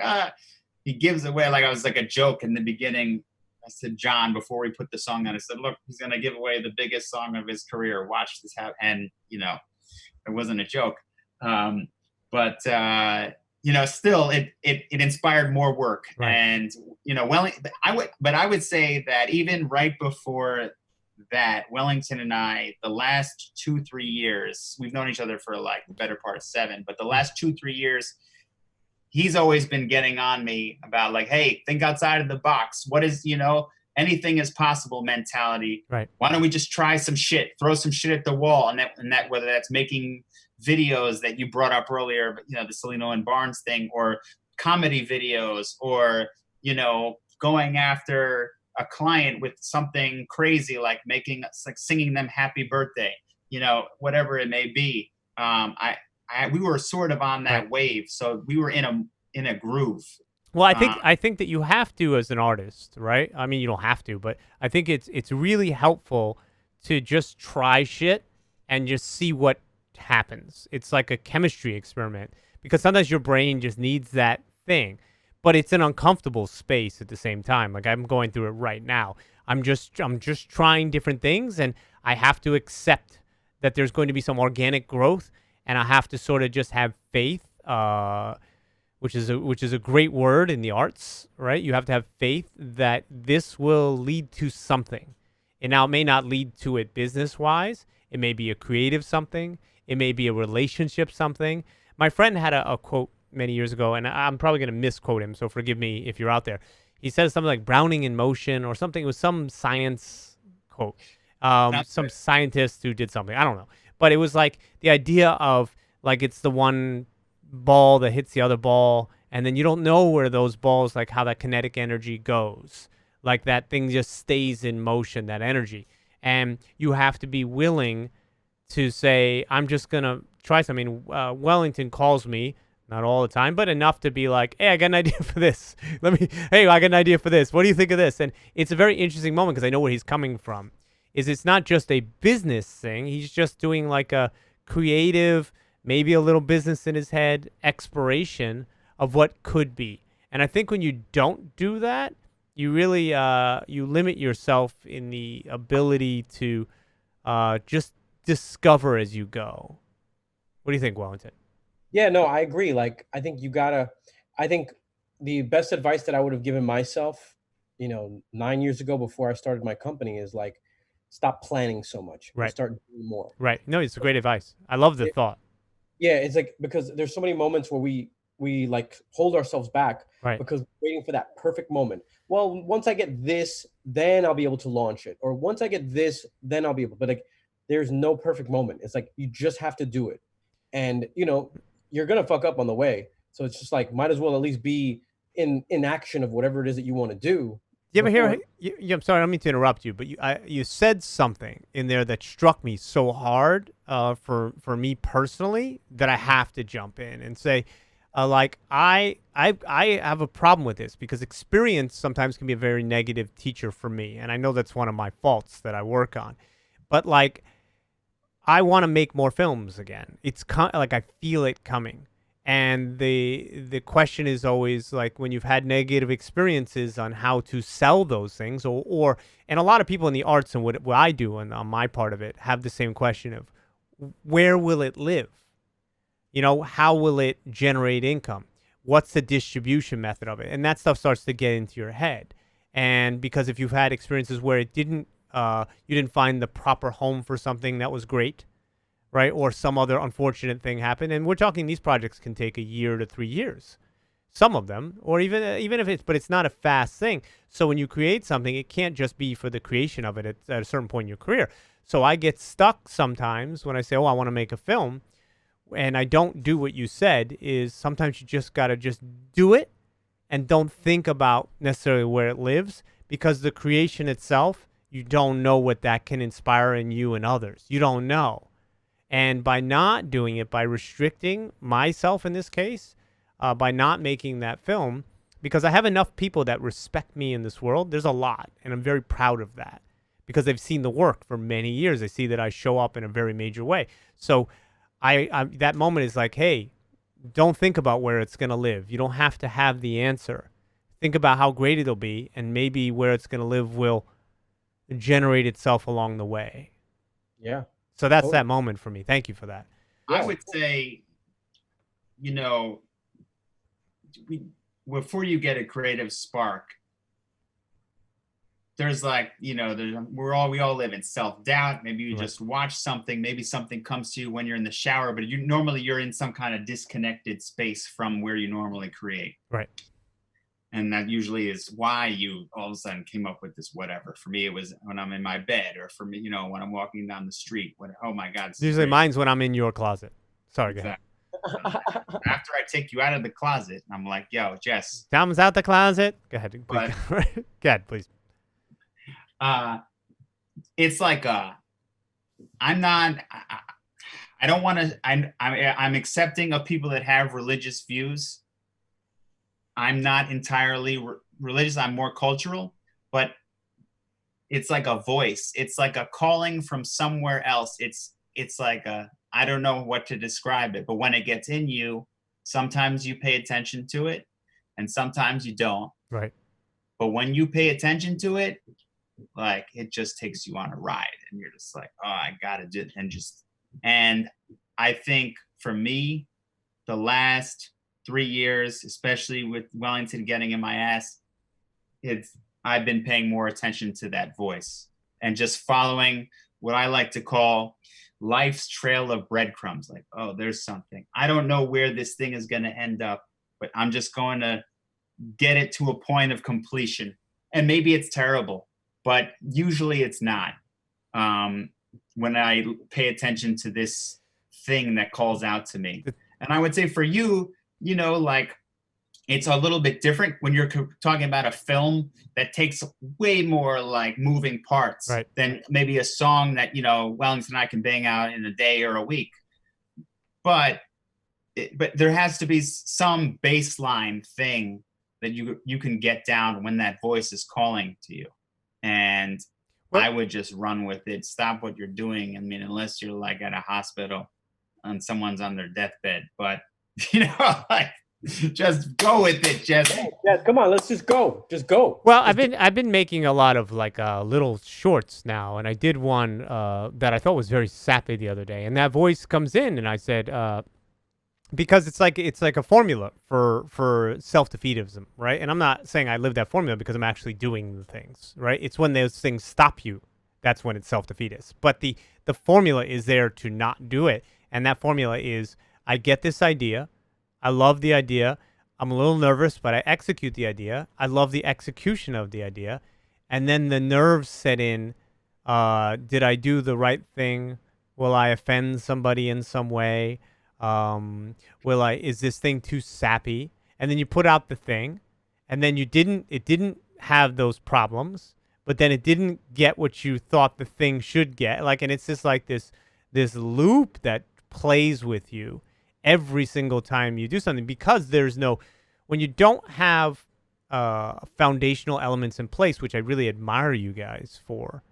he gives away, like I was like a joke in the beginning. I said, John, before we put the song on, I said, look, he's going to give away the biggest song of his career. Watch this happen. And, it wasn't a joke. Still it inspired more work. Right. And, I would say that even right before that, Wellington and I, the last 2-3 years, we've known each other for like the better part of 7, but the last 2-3 years, he's always been getting on me about like, hey, think outside of the box. What is, anything is possible mentality. Right. Why don't we just try some shit, throw some shit at the wall? And that whether that's making videos that you brought up earlier, but the Celino and Barnes thing, or comedy videos, or, going after a client with something crazy, like singing them happy birthday, whatever it may be. We were sort of on that wave. So we were in a groove. Well, I think that you have to as an artist, right? I mean, you don't have to, but I think it's really helpful to just try shit and just see what happens. It's like a chemistry experiment, because sometimes your brain just needs that thing, but it's an uncomfortable space at the same time. Like I'm going through it right now. I'm just trying different things, and I have to accept that there's going to be some organic growth, and I have to sort of just have faith, which is a great word in the arts, right? You have to have faith that this will lead to something. And now it may not lead to it business-wise. It may be a creative something. It may be a relationship something. My friend had a quote many years ago, and I'm probably going to misquote him, so forgive me if you're out there. He says something like Browning in motion or something. It was some science quote. Some scientist who did something. I don't know. But it was like the idea of like it's the one ball that hits the other ball, and then you don't know where those balls, like how that kinetic energy goes. Like that thing just stays in motion, that energy. And you have to be willing to say, I'm just going to try something. Wellington calls me, not all the time, but enough to be like, hey, I got an idea for this. Hey, I got an idea for this. What do you think of this? And it's a very interesting moment because I know where he's coming from. It's not just a business thing. He's just doing like a creative, maybe a little business in his head, exploration of what could be. And I think when you don't do that, you really you limit yourself in the ability to just discover as you go. What do you think, Wellington? Yeah, no, I agree. Like, I think I think the best advice that I would have given myself, 9 years ago before I started my company is like, stop planning so much. Right. Start doing more. Right. No, it's a great advice. I love the thought. Yeah, it's like, because there's so many moments where we like hold ourselves back because we're waiting for that perfect moment. Well, once I get this, then I'll be able to launch it. Or once I get this, then I'll be able. But like, there's no perfect moment. It's like you just have to do it. And you're gonna fuck up on the way. So it's just like, might as well at least be in action of whatever it is that you want to do. You ever hear? I'm sorry, I don't mean to interrupt you, but you said something in there that struck me so hard for me personally that I have to jump in and say, like I have a problem with this because experience sometimes can be a very negative teacher for me, and I know that's one of my faults that I work on. But like, I want to make more films again. It's like I feel it coming. And the question is always like when you've had negative experiences on how to sell those things or and a lot of people in the arts and what I do and on my part of it have the same question of where will it live? How will it generate income? What's the distribution method of it? And that stuff starts to get into your head. And because if you've had experiences where it didn't, you didn't find the proper home for something that was great, right? Or some other unfortunate thing happened. And we're talking these projects can take 1 year to 3 years, some of them, or even if but it's not a fast thing. So when you create something, it can't just be for the creation of it at a certain point in your career. So I get stuck sometimes when I say, oh, I want to make a film. And I don't do what you said is sometimes you just got to just do it and don't think about necessarily where it lives because the creation itself, you don't know what that can inspire in you and others. You don't know. And by not doing it, by restricting myself in this case, by not making that film, because I have enough people that respect me in this world, there's a lot, and I'm very proud of that because they've seen the work for many years. They see that I show up in a very major way. So I that moment is like, hey, don't think about where it's going to live. You don't have to have the answer. Think about how great it'll be, and maybe where it's going to live will generate itself along the way. Yeah. So that's that moment for me. Thank you for that. I would say, before you get a creative spark, there's like, we all live in self-doubt. Maybe you just watch something, maybe something comes to you when you're in the shower, but you're in some kind of disconnected space from where you normally create. Right. And that usually is why you all of a sudden came up with this whatever. For me, it was when I'm in my bed, or for me, when I'm walking down the street. Oh my God. Usually mine's when I'm in your closet. Sorry, go ahead. After I take you out of the closet, I'm like, yo, Jess. Tom's out the closet. Go ahead. Go ahead, please. It's like I'm accepting of people that have religious views. I'm not entirely religious. I'm more cultural, but it's like a voice. It's like a calling from somewhere else. It's like I don't know what to describe it, but when it gets in you, sometimes you pay attention to it and sometimes you don't. Right. But when you pay attention to it, like it just takes you on a ride and you're just like, oh, I got to do it. And I think for me, the last 3 years, especially with Wellington getting in my ass, I've been paying more attention to that voice and just following what I like to call life's trail of breadcrumbs. Like, oh, there's something. I don't know where this thing is going to end up, but I'm just going to get it to a point of completion. And maybe it's terrible, but usually it's not. When I pay attention to this thing that calls out to me. And I would say for you, you know, like, it's a little bit different when you're talking about a film that takes way more like moving parts than maybe a song that, you know, Wellington and I can bang out in a day or a week. But there has to be some baseline thing that you can get down when that voice is calling to you. And I would just run with it. Stop what you're doing. I mean, unless you're like at a hospital and someone's on their deathbed, but you know, like, just go with it, Jess. Yeah, come on, let's just go. Just go. Well, I've been making a lot of like little shorts now, and I did one that I thought was very sappy the other day, and that voice comes in, and I said, because it's like a formula for self-defeatism, right? And I'm not saying I live that formula because I'm actually doing the things, right? It's when those things stop you, that's when it's self-defeatist. But the formula is there to not do it, and that formula is I get this idea. I love the idea. I'm a little nervous, but I execute the idea. I love the execution of the idea. And then the nerves set in. Did I do the right thing? Will I offend somebody in some way? Is this thing too sappy? And then you put out the thing, and then it didn't have those problems, but then it didn't get what you thought the thing should get. Like, and it's just like this loop that plays with you every single time you do something, because when you don't have foundational elements in place, which I really admire you guys for,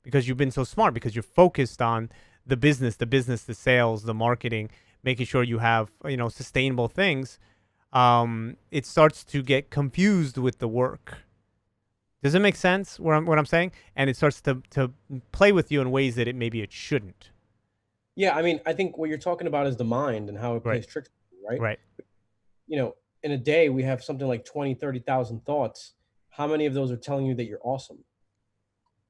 because you've been so smart, because you're focused on the business, the sales, the marketing, making sure you have, you know, sustainable things. It starts to get confused with the work. Does it make sense what I'm saying? And it starts to play with you in ways that maybe it shouldn't. Yeah, I mean, I think what you're talking about is the mind and how it plays tricks, right? Right. You know, in a day, we have something like 20, 30,000 thoughts. How many of those are telling you that you're awesome?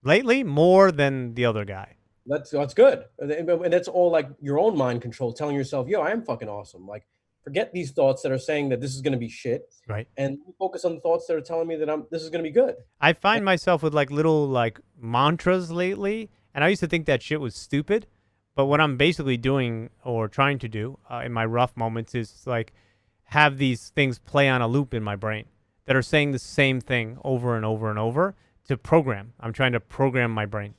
Lately, more than the other guy. That's good. And that's all like your own mind control, telling yourself, yo, I am fucking awesome. Like, forget these thoughts that are saying that this is going to be shit. Right. And focus on the thoughts that are telling me that this is going to be good. I find myself with like little like mantras lately. And I used to think that shit was stupid. But what I'm basically doing or trying to do in my rough moments is like have these things play on a loop in my brain that are saying the same thing over and over and over to program. I'm trying to program my brain,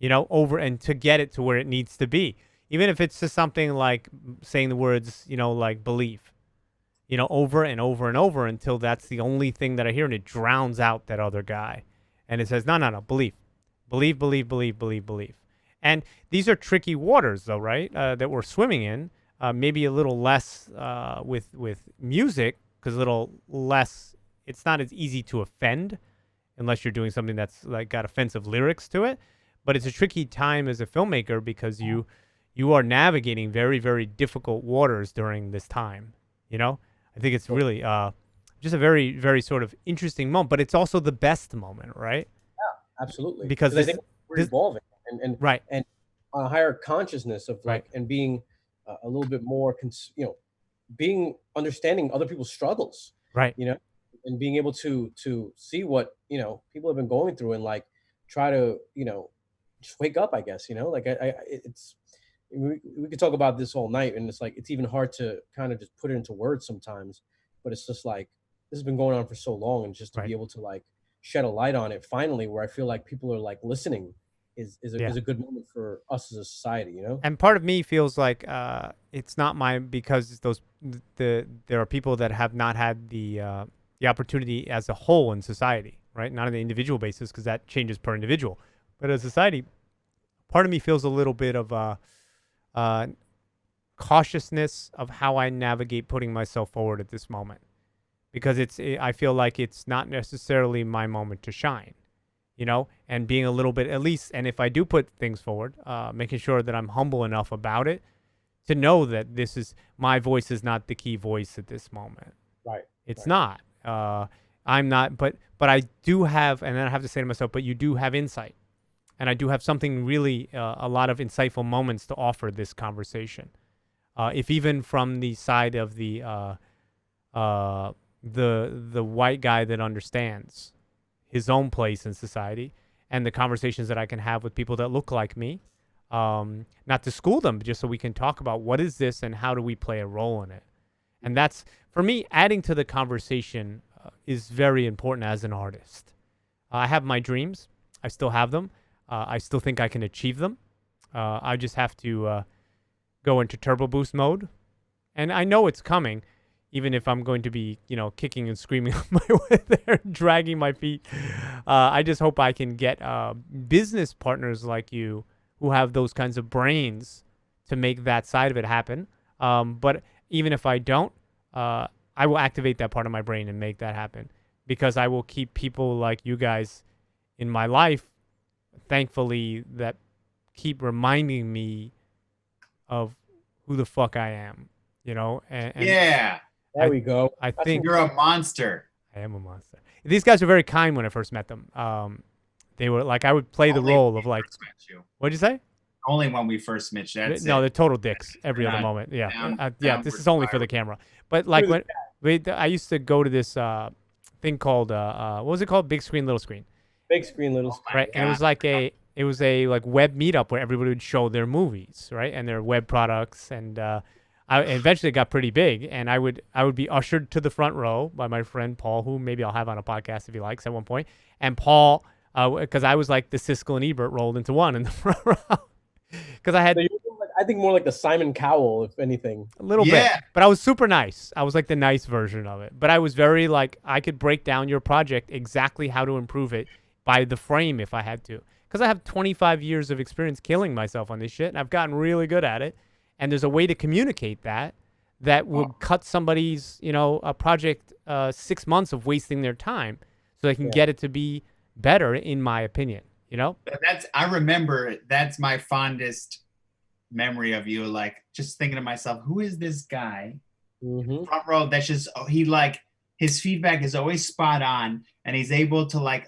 you know, over and to get it to where it needs to be. Even if it's just something like saying the words, you know, like believe, you know, over and over and over until that's the only thing that I hear, and it drowns out that other guy. And it says, no, believe. And these are tricky waters, though, right? That we're swimming in. Maybe a little less with music, because a little less. It's not as easy to offend, unless you're doing something that's like got offensive lyrics to it. But it's a tricky time as a filmmaker because you are navigating very, very difficult waters during this time. You know, I think it's really just a very, very sort of interesting moment. But it's also the best moment, right? Yeah, absolutely. Because I think we're evolving. And on a higher consciousness of like, and being a little bit more, being understanding other people's struggles, right? You know, and being able to see what, you know, people have been going through and like try to, you know, just wake up, I guess, you know, like we could talk about this all night, and it's like it's even hard to kind of just put it into words sometimes, but it's just like this has been going on for so long, and just to be able to like shed a light on it finally, where I feel like people are like listening is a good moment for us as a society, you know. And part of me feels like it's not because there are people that have not had the opportunity as a whole in society, right? Not on the individual basis, because that changes per individual, but as a society, part of me feels a little bit of cautiousness of how I navigate putting myself forward at this moment, because I feel like it's not necessarily my moment to shine. You know, and being a little bit, at least, and if I do put things forward, making sure that I'm humble enough about it to know that my voice is not the key voice at this moment. Right. It's not. I'm not, but I do have, and then I have to say to myself, but you do have insight. and I do have something really, a lot of insightful moments to offer this conversation. If even from the side of the white guy that understands his own place in society, and the conversations that I can have with people that look like me, not to school them, but just so we can talk about what is this and how do we play a role in it. And that's, for me, adding to the conversation is very important as an artist. I have my dreams. I still have them. I still think I can achieve them. I just have to go into turbo boost mode. And I know it's coming, even if I'm going to be, kicking and screaming on my way there, dragging my feet. I just hope I can get business partners like you who have those kinds of brains to make that side of it happen. But even if I don't, I will activate that part of my brain and make that happen, because I will keep people like you guys in my life, thankfully, that keep reminding me of who the fuck I am, And Yeah. There we go. I think You're a monster. I am a monster. These guys were very kind when I first met them. They were like, I would play the Only role when of we like, first met you. what'd you say? Only when we first met you. That's No, it. they're total dicks every other Not moment. Yeah, down- yeah. downward This is only for the camera. But like I used to go to this thing called what was it called? Big screen, little screen, Big screen, little screen. my right? And it was a like web meetup where everybody would show their movies, right, and their web products. And I eventually got pretty big, and I would be ushered to the front row by my friend Paul, who maybe I'll have on a podcast if he likes at one point. And Paul, because I was like the Siskel and Ebert rolled into one in the front row, because I had. So you were I think more like the Simon Cowell, if anything. A little bit, Yeah. but I was super nice. I was like the nice version of it. But I was very like, I could break down your project exactly how to improve it by the frame if I had to. Because I have 25 years of experience killing myself on this shit, and I've gotten really good at it. And there's a way to communicate that would cut somebody's, a project 6 months of wasting their time, so they can get it to be better, in my opinion. I remember that's my fondest memory of you, like just thinking to myself, who is this guy front row that's just his feedback is always spot on, and he's able to like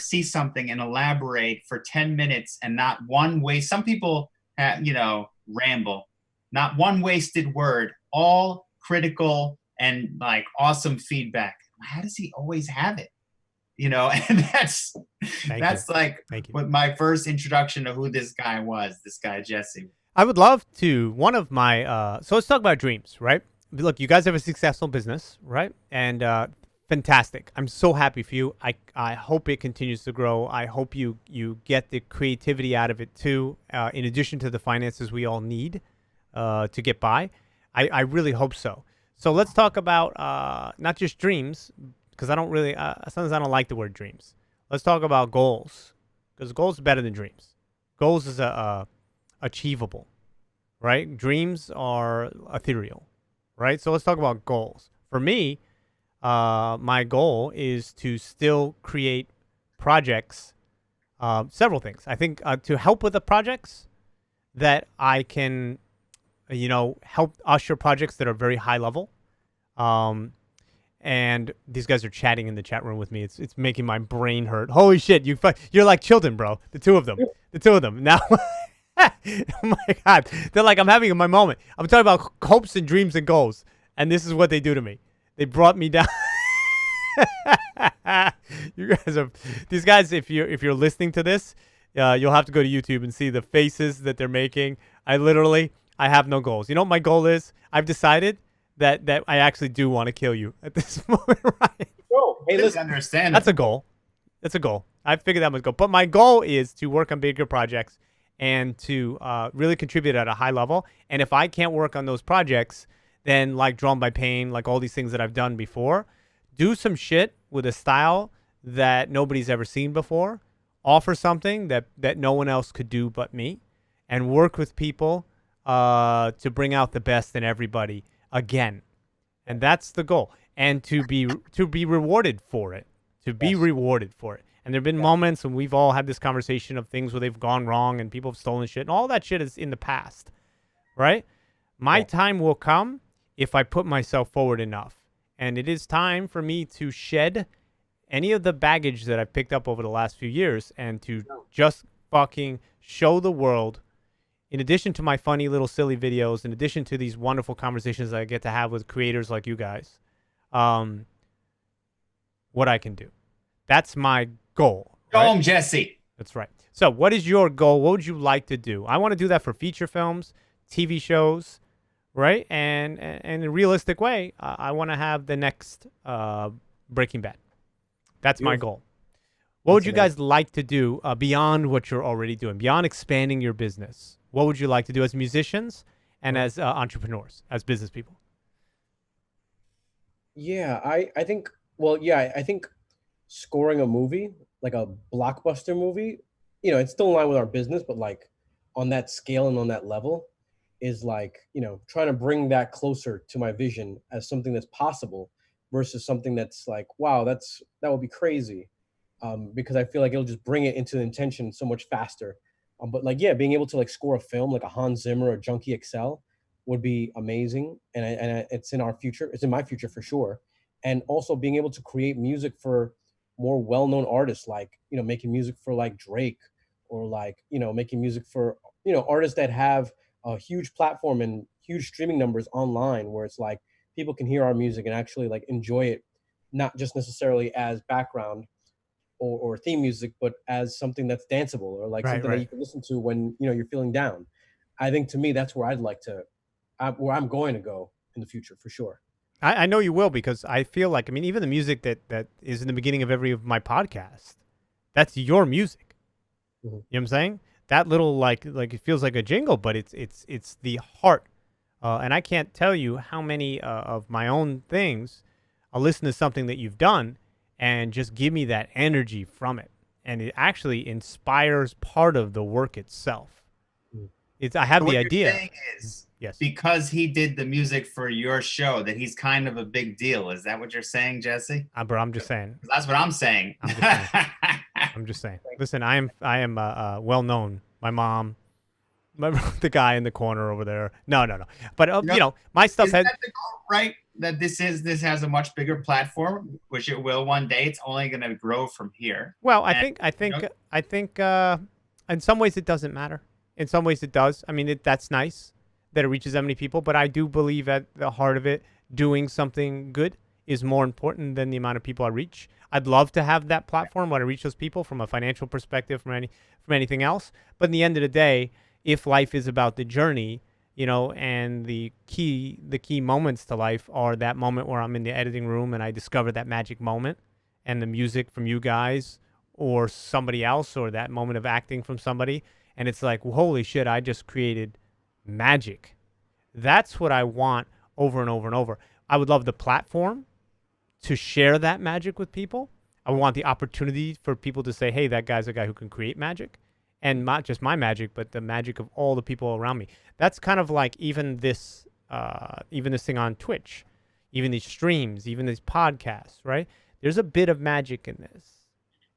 see something and elaborate for 10 minutes and not one waste. Some people ramble, not one wasted word, all critical and like awesome feedback. How does he always have it? And that's like what my first introduction to who this guy was, this guy Jesse. I would love to, one of my, so let's talk about dreams, right? Look, you guys have a successful business, right? And fantastic. I'm so happy for you. I hope it continues to grow. I hope you get the creativity out of it too, in addition to the finances we all need to get by. I really hope so. So let's talk about not just dreams, because I don't really, sometimes I don't like the word dreams. Let's talk about goals, because goals are better than dreams. Goals is achievable, right? Dreams are ethereal, right? So let's talk about goals. For me, my goal is to still create projects, several things. I think to help with the projects that I can, help usher projects that are very high level. And these guys are chatting in the chat room with me. It's making my brain hurt. Holy shit, you're like children, bro. The two of them. Now, oh my God, they're like, I'm having my moment. I'm talking about hopes and dreams and goals, and this is what they do to me. They brought me down. These guys. If you're listening to this, you'll have to go to YouTube and see the faces that they're making. I have no goals. You know what my goal is? I've decided that I actually do want to kill you at this moment, right? Oh, hey, listen. Understand. That's a goal. I figured that was a goal. But my goal is to work on bigger projects and to really contribute at a high level. And if I can't work on those projects, then like Drawn by Pain, like all these things that I've done before, do some shit with a style that nobody's ever seen before, offer something that no one else could do but me, and work with people to bring out the best in everybody again. And that's the goal. And to be rewarded for it. And there have been moments when we've all had this conversation of things where they've gone wrong and people have stolen shit, and all that shit is in the past, right? My time will come if I put myself forward enough. And it is time for me to shed any of the baggage that I've picked up over the last few years and to just fucking show the world, in addition to my funny little silly videos, in addition to these wonderful conversations I get to have with creators like you guys, what I can do. That's my goal. Go Right? home, Jesse. That's right. So what is your goal? What would you like to do? I want to do that for feature films, TV shows, right? And in a realistic way, I want to have the next Breaking Bad. That's my goal. What would you guys like to do beyond what you're already doing, beyond expanding your business? What would you like to do as musicians and as entrepreneurs, as business people? Yeah, I think, well, yeah, I think scoring a movie, like a blockbuster movie, you know, it's still in line with our business, but like on that scale and on that level is like, you know, trying to bring that closer to my vision as something that's possible versus something that's like, wow, that would be crazy. Because I feel like it'll just bring it into the intention so much faster. But like, yeah, being able to like score a film like a Hans Zimmer or Junkie XL would be amazing. And it's in our future. It's in my future for sure. And also being able to create music for more well-known artists, like, you know, making music for like Drake, or like, you know, making music for, you know, artists that have a huge platform and huge streaming numbers online, where it's like people can hear our music and actually like enjoy it, not just necessarily as background or theme music, but as something that's danceable, or like something that you can listen to when, you know, you're feeling down. I think to me, that's where I'd like to, where I'm going to go in the future for sure. I know you will, because I feel like, I mean, even the music that is in the beginning of every of my podcast, that's your music. You know what I'm saying? That little like it feels like a jingle, but it's the heart. And I can't tell you how many of my own things I'll listen to something that you've done and just give me that energy from it, and it actually inspires part of the work itself. I have the idea. What you're saying is, yes, because he did the music for your show, that he's kind of a big deal. Is that what you're saying, Jesse? Bro, I'm just saying. That's what I'm saying. I'm just saying. Listen, I am well known. My mom, the guy in the corner over there. No. But you know, my stuff had the goal, right? That this has a much bigger platform, which it will one day. It's only going to grow from here. Well, I think in some ways it doesn't matter. In some ways it does. I mean, that's nice that it reaches that many people, but I do believe at the heart of it, doing something good is more important than the amount of people I reach. I'd love to have that platform when I reach those people from a financial perspective, from anything else. But in the end of the day, if life is about the journey, you know, and the key moments to life are that moment where I'm in the editing room and I discover that magic moment, and the music from you guys or somebody else, or that moment of acting from somebody, and it's like, holy shit, I just created magic. That's what I want over and over and over. I would love the platform to share that magic with people. I want the opportunity for people to say, hey, that guy's a guy who can create magic. And not just my magic, but the magic of all the people around me. That's kind of like even this thing on Twitch, even these streams, even these podcasts, right? There's a bit of magic in this.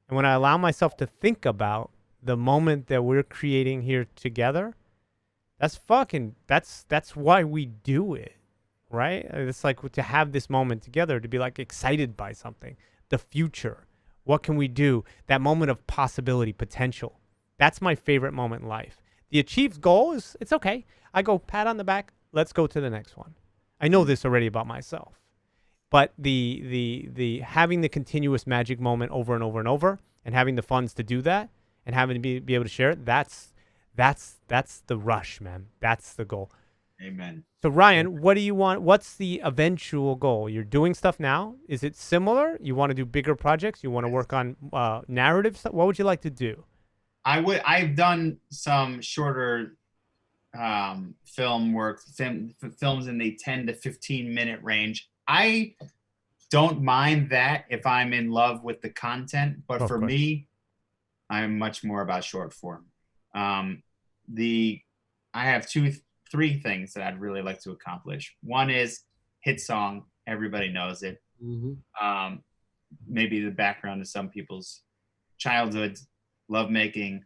And when I allow myself to think about the moment that we're creating here together, that's why we do it, right? It's like to have this moment together, to be like excited by something, the future. What can we do? That moment of possibility, potential. That's my favorite moment in life. The achieved goal is, it's okay. I go pat on the back. Let's go to the next one. I know this already about myself, but the having the continuous magic moment over and over and over, and having the funds to do that, and having to be able to share it, that's the rush, man. That's the goal. Amen. So Ryan, what do you want? What's the eventual goal? You're doing stuff now. Is it similar? You want to do bigger projects? You want to work on narrative stuff? What would you like to do? I've done some shorter film work, films in the 10 to 15 minute range. I don't mind that if I'm in love with the content, but for me, I'm much more about short form. I have three things that I'd really like to accomplish. One is hit song. Everybody knows it. Mm-hmm. Maybe the background of some people's childhood, lovemaking,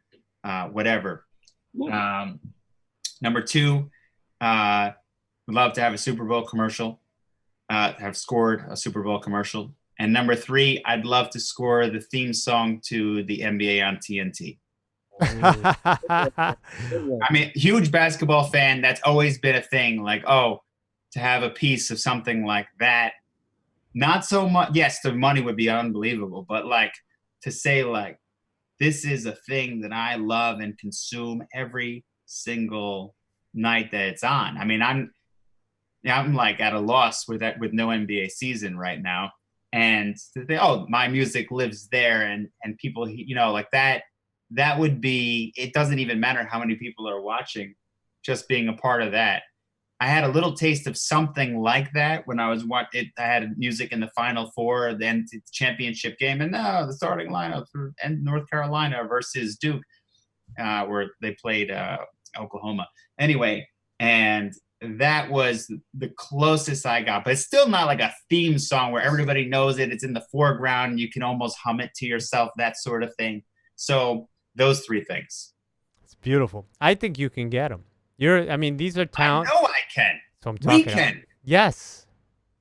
whatever. Number two, would love to have a Super Bowl commercial, have scored a Super Bowl commercial. And number three, I'd love to score the theme song to the NBA on TNT. I mean, huge basketball fan. That's always been a thing. Like, oh, to have a piece of something like that. Not so much. Yes, the money would be unbelievable, but like to say like this is a thing that I love and consume every single night that it's on. I mean, I'm like at a loss with that with no NBA season right now, and to think, oh, my music lives there, and people, like that. That would be. It doesn't even matter how many people are watching, just being a part of that. I had a little taste of something like that when I was I had music in the Final Four, then the championship game, and the starting lineup and North Carolina versus Duke, where they played Oklahoma. Anyway, and that was the closest I got, but it's still not like a theme song where everybody knows it. It's in the foreground, and you can almost hum it to yourself, that sort of thing. So those three things. It's beautiful. I think you can get them. I mean, these are talent. I know I can. So I'm talking. We can. Yes.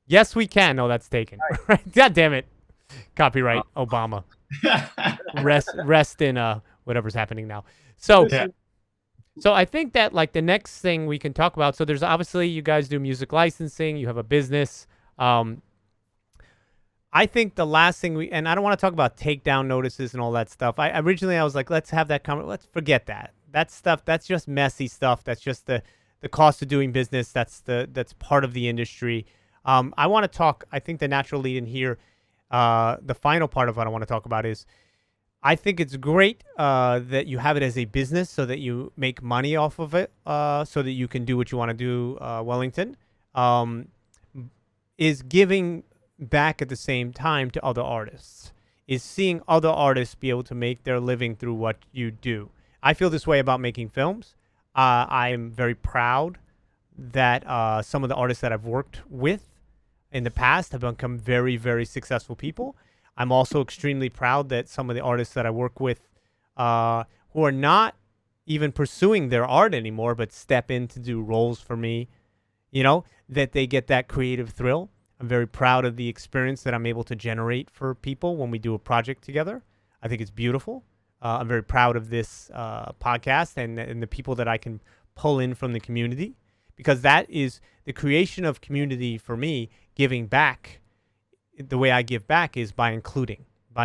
Yes, we can. No, that's taken. Right. God damn it. Copyright Obama. Rest in whatever's happening now. So Yeah. So I think that like the next thing we can talk about. So there's obviously you guys do music licensing. You have a business. I think the last thing and I don't want to talk about takedown notices and all that stuff. Originally I was like, let's have that let's forget that. That stuff, that's just messy stuff. That's just the cost of doing business. That's part of the industry. I want to talk, I think the natural lead in here, the final part of what I want to talk about is I think it's great that you have it as a business so that you make money off of it, so that you can do what you want to do, Wellington, is giving back at the same time to other artists, is seeing other artists be able to make their living through what you do. I feel this way about making films. I am very proud that some of the artists that I've worked with in the past have become very, very successful people. I'm also extremely proud that some of the artists that I work with who are not even pursuing their art anymore, but step in to do roles for me, that they get that creative thrill. I'm very proud of the experience that I'm able to generate for people when we do a project together. I think it's beautiful. I'm very proud of this podcast and the people that I can pull in from the community, because that is the creation of community for me. Giving back, the way I give back is by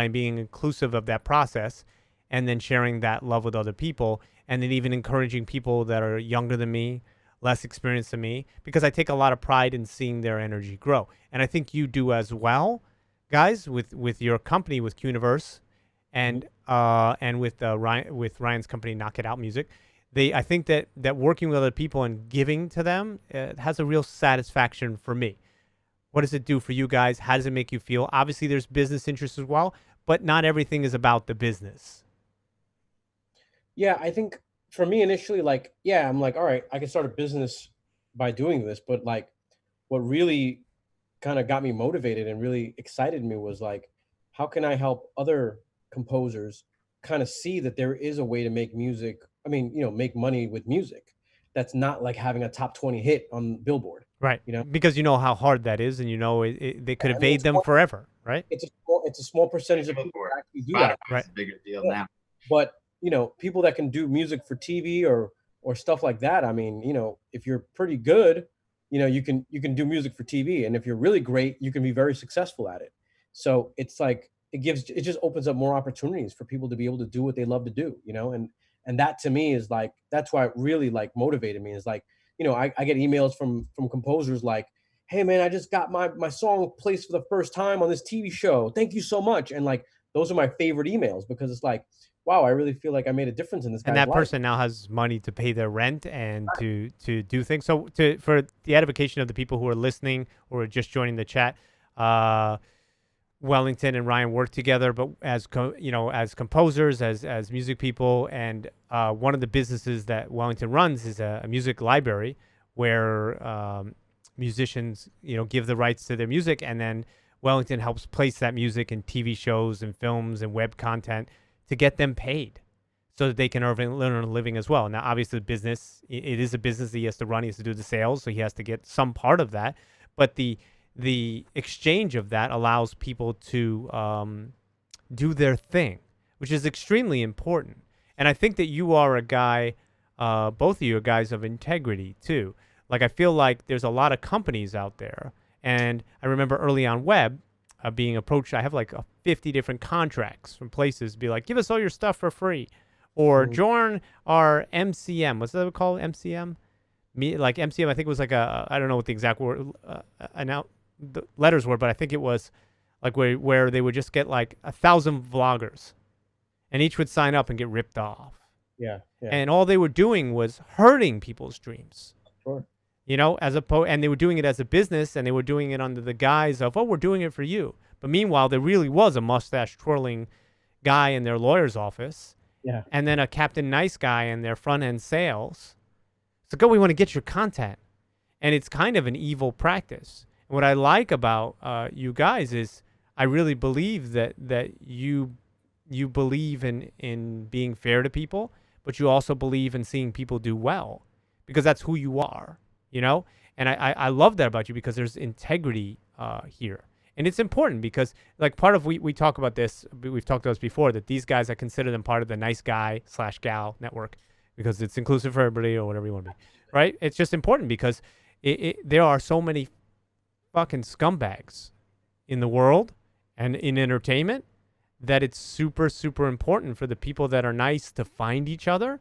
being inclusive of that process, and then sharing that love with other people, and then even encouraging people that are younger than me, less experienced than me, because I take a lot of pride in seeing their energy grow. And I think you do as well, guys, with your company, with Quniverse, and with Ryan's company, Knock It Out Music. I think that working with other people and giving to them has a real satisfaction for me. What does it do for you guys? How does it make you feel? Obviously, there's business interests as well, but not everything is about the business. Yeah, I think for me initially, like, yeah, I'm like, all right, I can start a business by doing this, but like, what really kind of got me motivated and really excited me was like, how can I help other composers kind of see that there is a way to make music? I mean, make money with music. That's not like having a top 20 hit on Billboard. Right. Because you know how hard that is, and they could evade them forever, right? It's a small percentage of people that actually do that. Right. It's a bigger deal now. But people that can do music for TV or stuff like that. I mean, if you're pretty good, you can do music for TV, and if you're really great, you can be very successful at it. So it's like it just opens up more opportunities for people to be able to do what they love to do, and that to me is like, that's why it really like motivated me, is like, I get emails from composers like, hey man, I just got my song placed for the first time on this TV show. Thank you so much. And like, those are my favorite emails, because it's like, wow, I really feel like I made a difference in this guy's life. And that person now has money to pay their rent and to do things. So for the edification of the people who are listening or are just joining the chat, Wellington and Ryan work together, but as composers, as music people, and one of the businesses that Wellington runs is a music library where musicians give the rights to their music, and then Wellington helps place that music in TV shows and films and web content to get them paid, so that they can earn a living as well. Now, obviously, it is a business that he has to run. He has to do the sales, so he has to get some part of that, but the exchange of that allows people to do their thing, which is extremely important. And I think that you are a guy, both of you are guys of integrity too. Like I feel like there's a lot of companies out there, and I remember early on web being approached. I have like 50 different contracts from places be like, give us all your stuff for free, or join our MCM. What's that called? MCM? Like MCM, I think it was like I don't know what the exact word, the letters were, but I think it was like where they would just get like 1,000 vloggers, and each would sign up and get ripped off. Yeah. And all they were doing was hurting people's dreams. Sure. And they were doing it as a business, and they were doing it under the guise of, oh, we're doing it for you. But meanwhile, there really was a mustache twirling guy in their lawyer's office, and then a Captain Nice guy in their front end sales. It's like, oh, we want to get your content. And it's kind of an evil practice. And what I like about you guys is I really believe that you believe in being fair to people, but you also believe in seeing people do well, because that's who you are, And I love that about you, because there's integrity here. And it's important because, like, part of we talk about this, we've talked about this before, that these guys, I consider them part of the nice guy / gal network, because it's inclusive for everybody, or whatever you want to be, right? It's just important because there are so many fucking scumbags in the world and in entertainment that it's super, super important for the people that are nice to find each other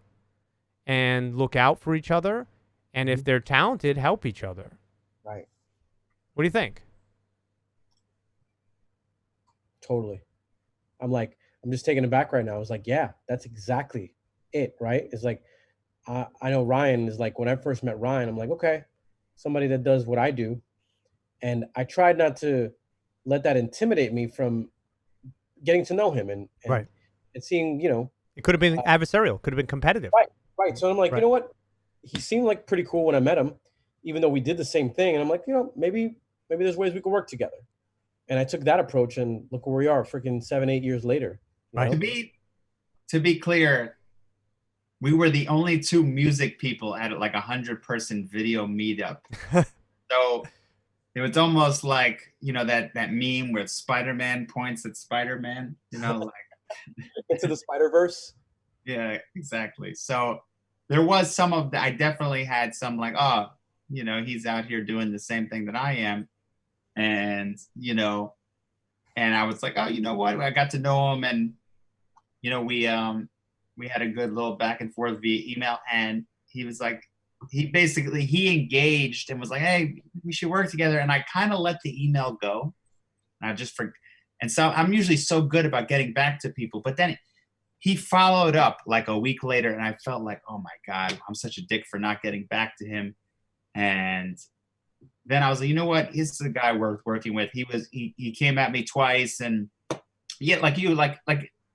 and look out for each other. And if they're talented, help each other. Right. What do you think? Totally. I'm just taken aback right now. I was like, yeah, that's exactly it, right? It's like, I know Ryan is like, when I first met Ryan, I'm like, okay, somebody that does what I do. And I tried not to let that intimidate me from getting to know him and right. And seeing, it could have been adversarial, could have been competitive. Right. So I'm like, you know what? He seemed like pretty cool when I met him, even though we did the same thing. And I'm like, maybe there's ways we could work together. And I took that approach, and look where we are, freaking 7-8 years later. Right. To be clear, we were the only two music people at like 100-person video meetup. So it was almost like, that meme where Spider-Man points at Spider-Man, like into the Spider-Verse. Yeah, exactly. So there was some of that. I definitely had some like, oh, he's out here doing the same thing that I am. And, and I was like, oh, you know what? I got to know him, and, we had a good little back and forth via email, and he was like, he engaged and was like, hey, we should work together. And I kind of let the email go. And and so I'm usually so good about getting back to people, but then he followed up like a week later, and I felt like, oh my God, I'm such a dick for not getting back to him. And then I was like, you know what? He's a guy worth working with. He came at me twice, and yeah, like you, like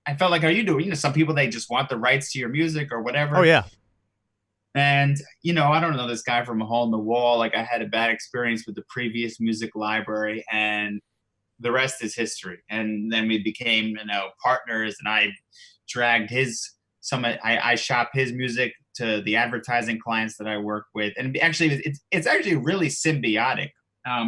I felt like, how you doing? Some people, they just want the rights to your music or whatever. Oh yeah. And, I don't know this guy from a hole in the wall. Like, I had a bad experience with the previous music library, and the rest is history. And then we became, partners, and I dragged I shop his music to the advertising clients that I work with. And actually, it's actually really symbiotic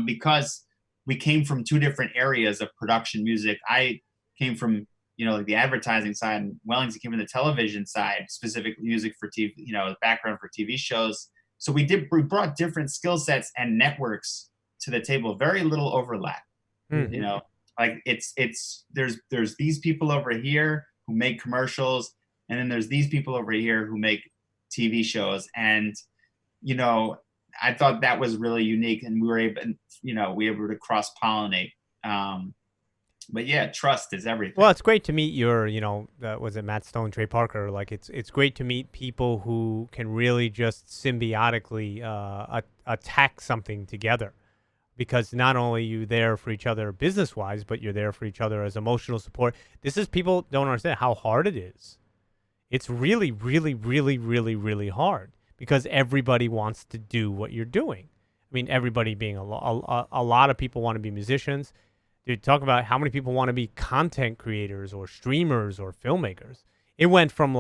because we came from two different areas of production music. I came from, like the advertising side, and Wellington came from the television side, specifically music for TV, background for TV shows. So we brought different skill sets and networks to the table. Very little overlap. Mm-hmm. Like there's these people over here who make commercials, and then there's these people over here who make TV shows. And, I thought that was really unique, and we were able to cross pollinate. But yeah, trust is everything. Well, it's great to meet your, was it Matt Stone, Trey Parker? Like, it's great to meet people who can really just symbiotically attack something together, because not only are you there for each other business-wise, but you're there for each other as emotional support. People don't understand how hard it is. It's really, really, really, really, really hard, because everybody wants to do what you're doing. I mean, everybody being a lot of people want to be musicians. Dude, talk about how many people want to be content creators or streamers or filmmakers. It went from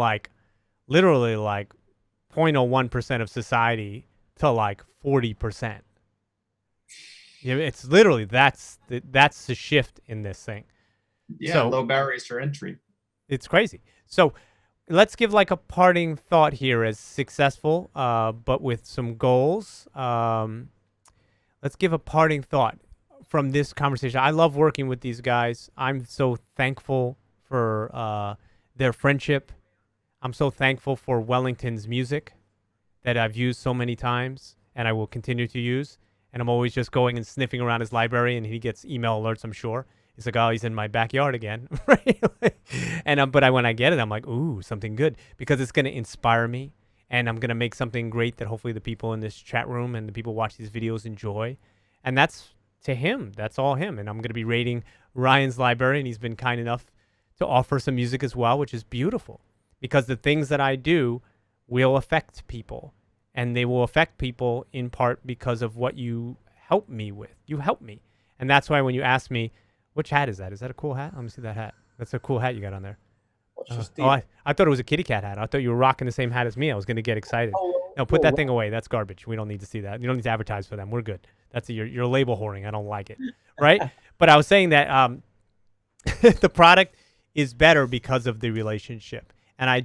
literally 0.01% of society to 40%. It's literally, that's the shift in this thing. Yeah, so, low barriers for entry. It's crazy. So let's give like a parting thought here as successful, but with some goals. Let's give a parting thought from this conversation. I love working with these guys. I'm so thankful for their friendship. I'm so thankful for Wellington's music that I've used so many times and I will continue to use. And I'm always just going and sniffing around his library, and he gets email alerts, I'm sure. He's like, oh, he's in my backyard again. Right? And but when I get it, I'm like, ooh, something good, because it's going to inspire me, and I'm going to make something great that hopefully the people in this chat room and the people watch these videos enjoy. And that's to him. That's all him. And I'm going to be rating Ryan's library, and he's been kind enough to offer some music as well, which is beautiful, because the things that I do will affect people. And they will affect people in part because of what you help me with. You help me. And that's why when you ask me, which hat is that? Is that a cool hat? Let me see that hat. That's a cool hat you got on there. I thought it was a kitty cat hat. I thought you were rocking the same hat as me. I was going to get excited. No, put that thing away. That's garbage. We don't need to see that. You don't need to advertise for them. We're good. That's you're label whoring. I don't like it. Right? But I was saying that the product is better because of the relationship. And I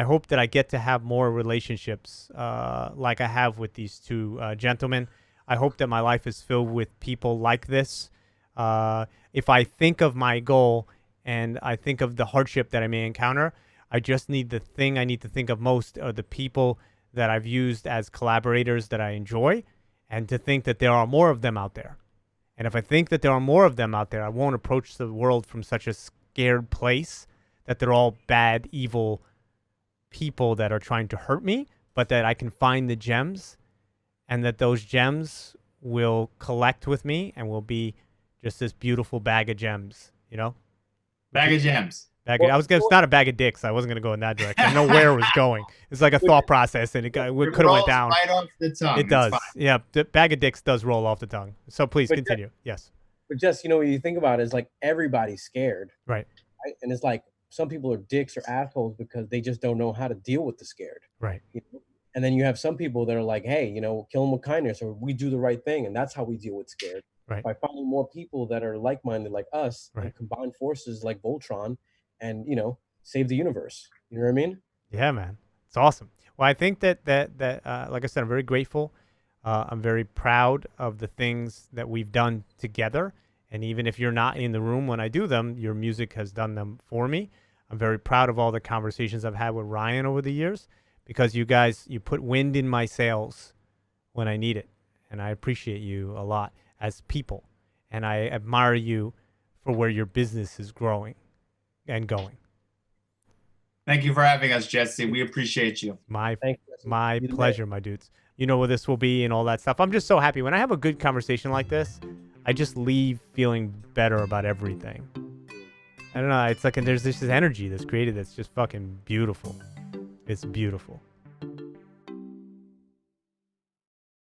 hope that I get to have more relationships like I have with these two gentlemen. I hope that my life is filled with people like this. If I think of my goal and I think of the hardship that I may encounter, I just need the thing I need to think of most are the people that I've used as collaborators that I enjoy, and to think that there are more of them out there. And if I think that there are more of them out there, I won't approach the world from such a scared place that they're all bad, evil people that are trying to hurt me, but that I can find the gems, and that those gems will collect with me and will be just this beautiful bag of gems, you know? Bag of gems. It's not a bag of dicks. I wasn't going to go in that direction. I know where it was going. It's like a thought process, and it could have went down. Right off the tongue. It does. Yeah, the bag of dicks does roll off the tongue. So please continue. Yes. But just, when you think about it, it's like everybody's scared. Right. And it's like some people are dicks or assholes because they just don't know how to deal with the scared. Right. And then you have some people that are like, hey, kill them with kindness, or we do the right thing. And that's how we deal with scared. Right. By finding more people that are like-minded like us, right, and combine forces like Voltron and, save the universe. You know what I mean? Yeah, man. It's awesome. Well, I think that like I said, I'm very grateful. I'm very proud of the things that we've done together. And even if you're not in the room when I do them, your music has done them for me. I'm very proud of all the conversations I've had with Ryan over the years, because you guys, you put wind in my sails when I need it. And I appreciate you a lot as people. And I admire you for where your business is growing and going. Thank you for having us, Jesse. We appreciate you. My pleasure, my dudes. You know where this will be and all that stuff. I'm just so happy. When I have a good conversation like this, I just leave feeling better about everything. I don't know. It's like there's this energy that's created that's just fucking beautiful. It's beautiful.